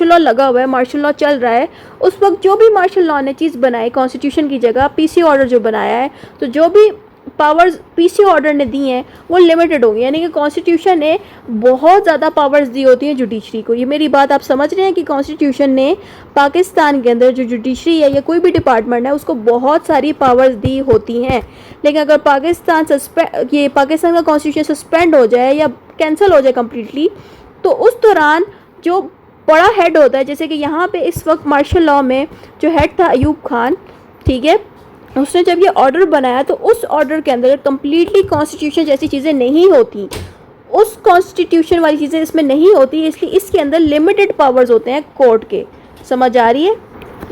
लॉ लगा हुआ है, मार्शल लॉ चल रहा है, उस वक्त जो भी मार्शल लॉ ने चीज़ बनाई कॉन्स्टिट्यूशन की जगह, पीसी ऑर्डर जो बनाया है, तो जो भी पावर्स पीसी ऑर्डर ने दी हैं वो लिमिटेड होंगी। यानी कि कॉन्स्टिट्यूशन ने बहुत ज़्यादा पावर्स दी होती हैं जुडिशरी को। ये मेरी बात आप समझ रहे हैं कि कॉन्स्टिट्यूशन ने पाकिस्तान के अंदर जो जुडिशरी है या कोई भी डिपार्टमेंट है उसको बहुत सारी पावर्स दी होती हैं। लेकिन अगर पाकिस्तान का कॉन्स्टिट्यूशन सस्पेंड हो जाए या कैंसिल हो जाए कम्प्लीटली, तो उस दौरान जो बड़ा हेड होता है, जैसे कि यहाँ पे इस वक्त मार्शल लॉ में जो हेड था अयूब खान, ठीक है, उसने जब ये ऑर्डर बनाया तो उस ऑर्डर के अंदर कम्प्लीटली कॉन्स्टिट्यूशन जैसी चीज़ें नहीं होती, उस कॉन्स्टिट्यूशन वाली चीज़ें इसमें नहीं होती, इसलिए इसके अंदर लिमिटेड पावर्स होते हैं कोर्ट के। समझ आ रही है?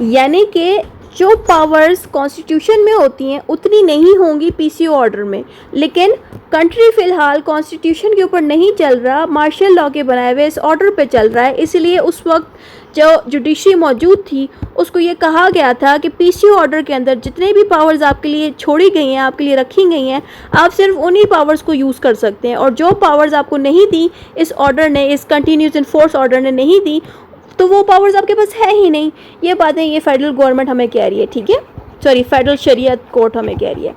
यानी कि जो पावर्स कॉन्स्टिट्यूशन में होती हैं उतनी नहीं होंगी पीसीओ ऑर्डर में। लेकिन कंट्री फ़िलहाल कॉन्स्टिट्यूशन के ऊपर नहीं चल रहा, मार्शल लॉ के बनाए हुए इस ऑर्डर पे चल रहा है, इसलिए उस वक्त जो जुडिशरी मौजूद थी उसको ये कहा गया था कि पीसीओ ऑर्डर के अंदर जितने भी पावर्स आपके लिए छोड़ी गई हैं, आपके लिए रखी गई हैं, आप सिर्फ उन्हीं पावर्स को यूज़ कर सकते हैं। और जो पावर्स आपको नहीं दी इस ऑर्डर ने, इस कंटिन्यूस इन फोर्स ऑर्डर ने नहीं दी, तो वो पावर्स आपके पास है ही नहीं। ये बातें ये फेडरल गवर्नमेंट हमें कह रही है, ठीक है, सॉरी फेडरल शरीयत कोर्ट हमें कह रही है।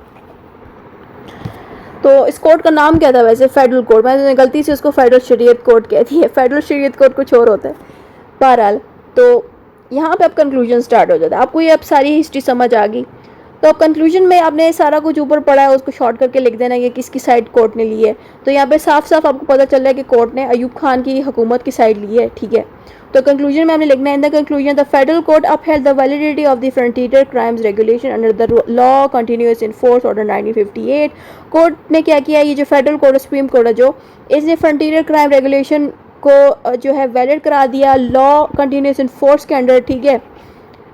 तो इस कोर्ट का नाम क्या था वैसे? Federal court. मैंने गलती से उसको फेडरल शरीयत कोर्ट कह दी है, फेडरल शरीयत कोर्ट कुछ और होता है। बहरहाल तो यहाँ पे अब कंक्लूजन स्टार्ट हो जाता है। आपको ये अब सारी हिस्ट्री समझ आ गई, तो अब कंक्लूजन में आपने सारा कुछ ऊपर पढ़ा है उसको शॉर्ट करके लिख देना ये किसकी साइड कोर्ट ने ली है। तो यहाँ पे साफ साफ आपको पता चल रहा है कि कोर्ट ने अयूब खान की हुकूमत की साइड ली है, ठीक है। तो कंक्लूजन में हमने लिखना है, in the conclusion the federal court upheld the validity of the frontier crimes regulation under the law continuous in force order 1958। Court ने क्या किया, ये जो फेडरल कोर्ट सुप्रीम कोर्ट है जो, इसने फ्रंटियर क्राइम रेगुलेशन को जो है वैलिड करा दिया, लॉ कंटिन्यूस इन फोर्स के अंडर, ठीक है।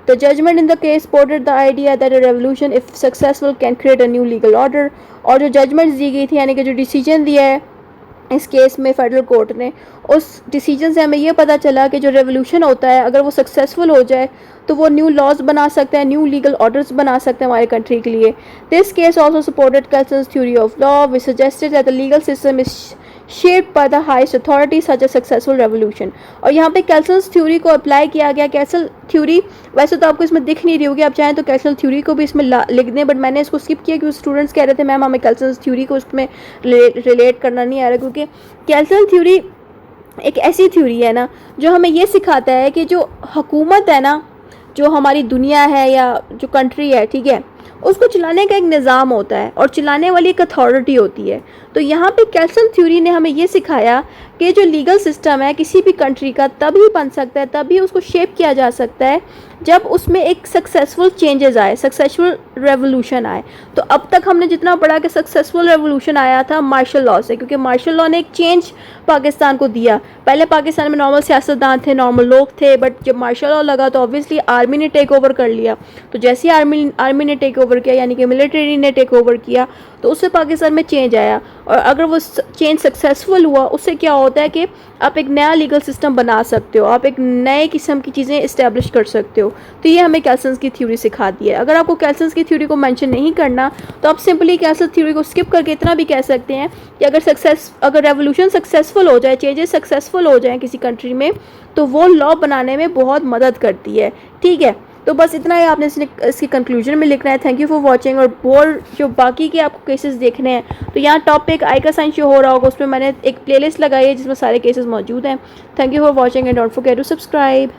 The judgment in the case supported the idea that a revolution, if successful, can create a new legal order. और जो जजमेंट्स दी गई थी, यानी कि जो डिसीजन दिया है इस केस में फेडरल कोर्ट ने, उस डिसीजन से हमें ये पता चला कि जो रेवोल्यूशन होता है अगर वो सक्सेसफुल हो जाए तो वो न्यू लॉज बना सकता है, न्यू लीगल ऑर्डर्स बना सकते हैं हमारे कंट्री के लिए। This case also supported Kelsen's theory of law which suggested that the legal system is shaped by the highest authority such a successful revolution। और यहाँ पे कैल्सन्स थ्योरी को अप्लाई किया गया। कैसल थ्योरी वैसे तो आपको इसमें दिख नहीं रही होगी, आप चाहें तो कैसल थ्योरी को भी इसमें लिख दें, बट मैंने इसको स्किप किया क्योंकि स्टूडेंट्स कह रहे थे मैम हमें कैल्सन्स थ्योरी को उसमें रिलेट करना नहीं आ रहा, क्योंकि कैल्सल थ्योरी एक ऐसी थ्योरी है ना जो हमें ये सिखाता है कि जो हुकूमत है ना, जो हमारी दुनिया है या जो कंट्री है, ठीक है, उसको चलाने का एक निज़ाम होता है और चलाने वाली एक अथॉरिटी होती है। तो यहाँ पे कैल्सल थ्योरी ने हमें ये सिखाया कि जो लीगल सिस्टम है किसी भी कंट्री का तभी बन सकता है, तभी उसको शेप किया जा सकता है जब उसमें एक सक्सेसफुल चेंजेस आए, सक्सेसफुल रेवोल्यूशन आए। तो अब तक हमने जितना पढ़ा कि सक्सेसफुल रेवोल्यूशन आया था मार्शल लॉ से, क्योंकि मार्शल लॉ ने एक चेंज पाकिस्तान को दिया। पहले पाकिस्तान में नॉर्मल सियासतदान थे, नॉर्मल लोग थे, बट जब मार्शल लॉ लगा तो ऑब्वियसली आर्मी ने टेक ओवर कर लिया। तो जैसे ही आर्मी ने टेक ओवर किया, यानी कि मिलिट्री ने टेक ओवर किया, तो उससे पाकिस्तान में चेंज आया। और अगर वो चेंज सक्सेसफुल हुआ, उससे क्या होता है कि आप एक नया लीगल सिस्टम बना सकते हो, आप एक नए किस्म की चीज़ें इस्टेब्लिश कर सकते हो। तो ये हमें कैल्सन्स की थ्योरी सिखाती है। अगर आपको कैल्सन्स की थ्योरी को मेंशन नहीं करना तो आप सिंपली कैल्सल थ्योरी को स्किप करके इतना भी कह सकते हैं कि अगर रेवोल्यूशन सक्सेसफुल हो जाए, चेंजेस सक्सेसफुल हो जाए किसी कंट्री में, तो वो लॉ बनाने में बहुत मदद करती है, ठीक है। तो बस इतना ही आपने इसके कंक्लूजन में लिखना है। Thank you for watching. और जो बाकी के आपको केसेस देखने हैं तो यहाँ टॉप पे एक आई का साइन शो हो रहा होगा, उसमें मैंने एक प्लेलिस्ट लगाई है जिसमें सारे केसेस मौजूद हैं। Thank you for watching and don't forget to subscribe.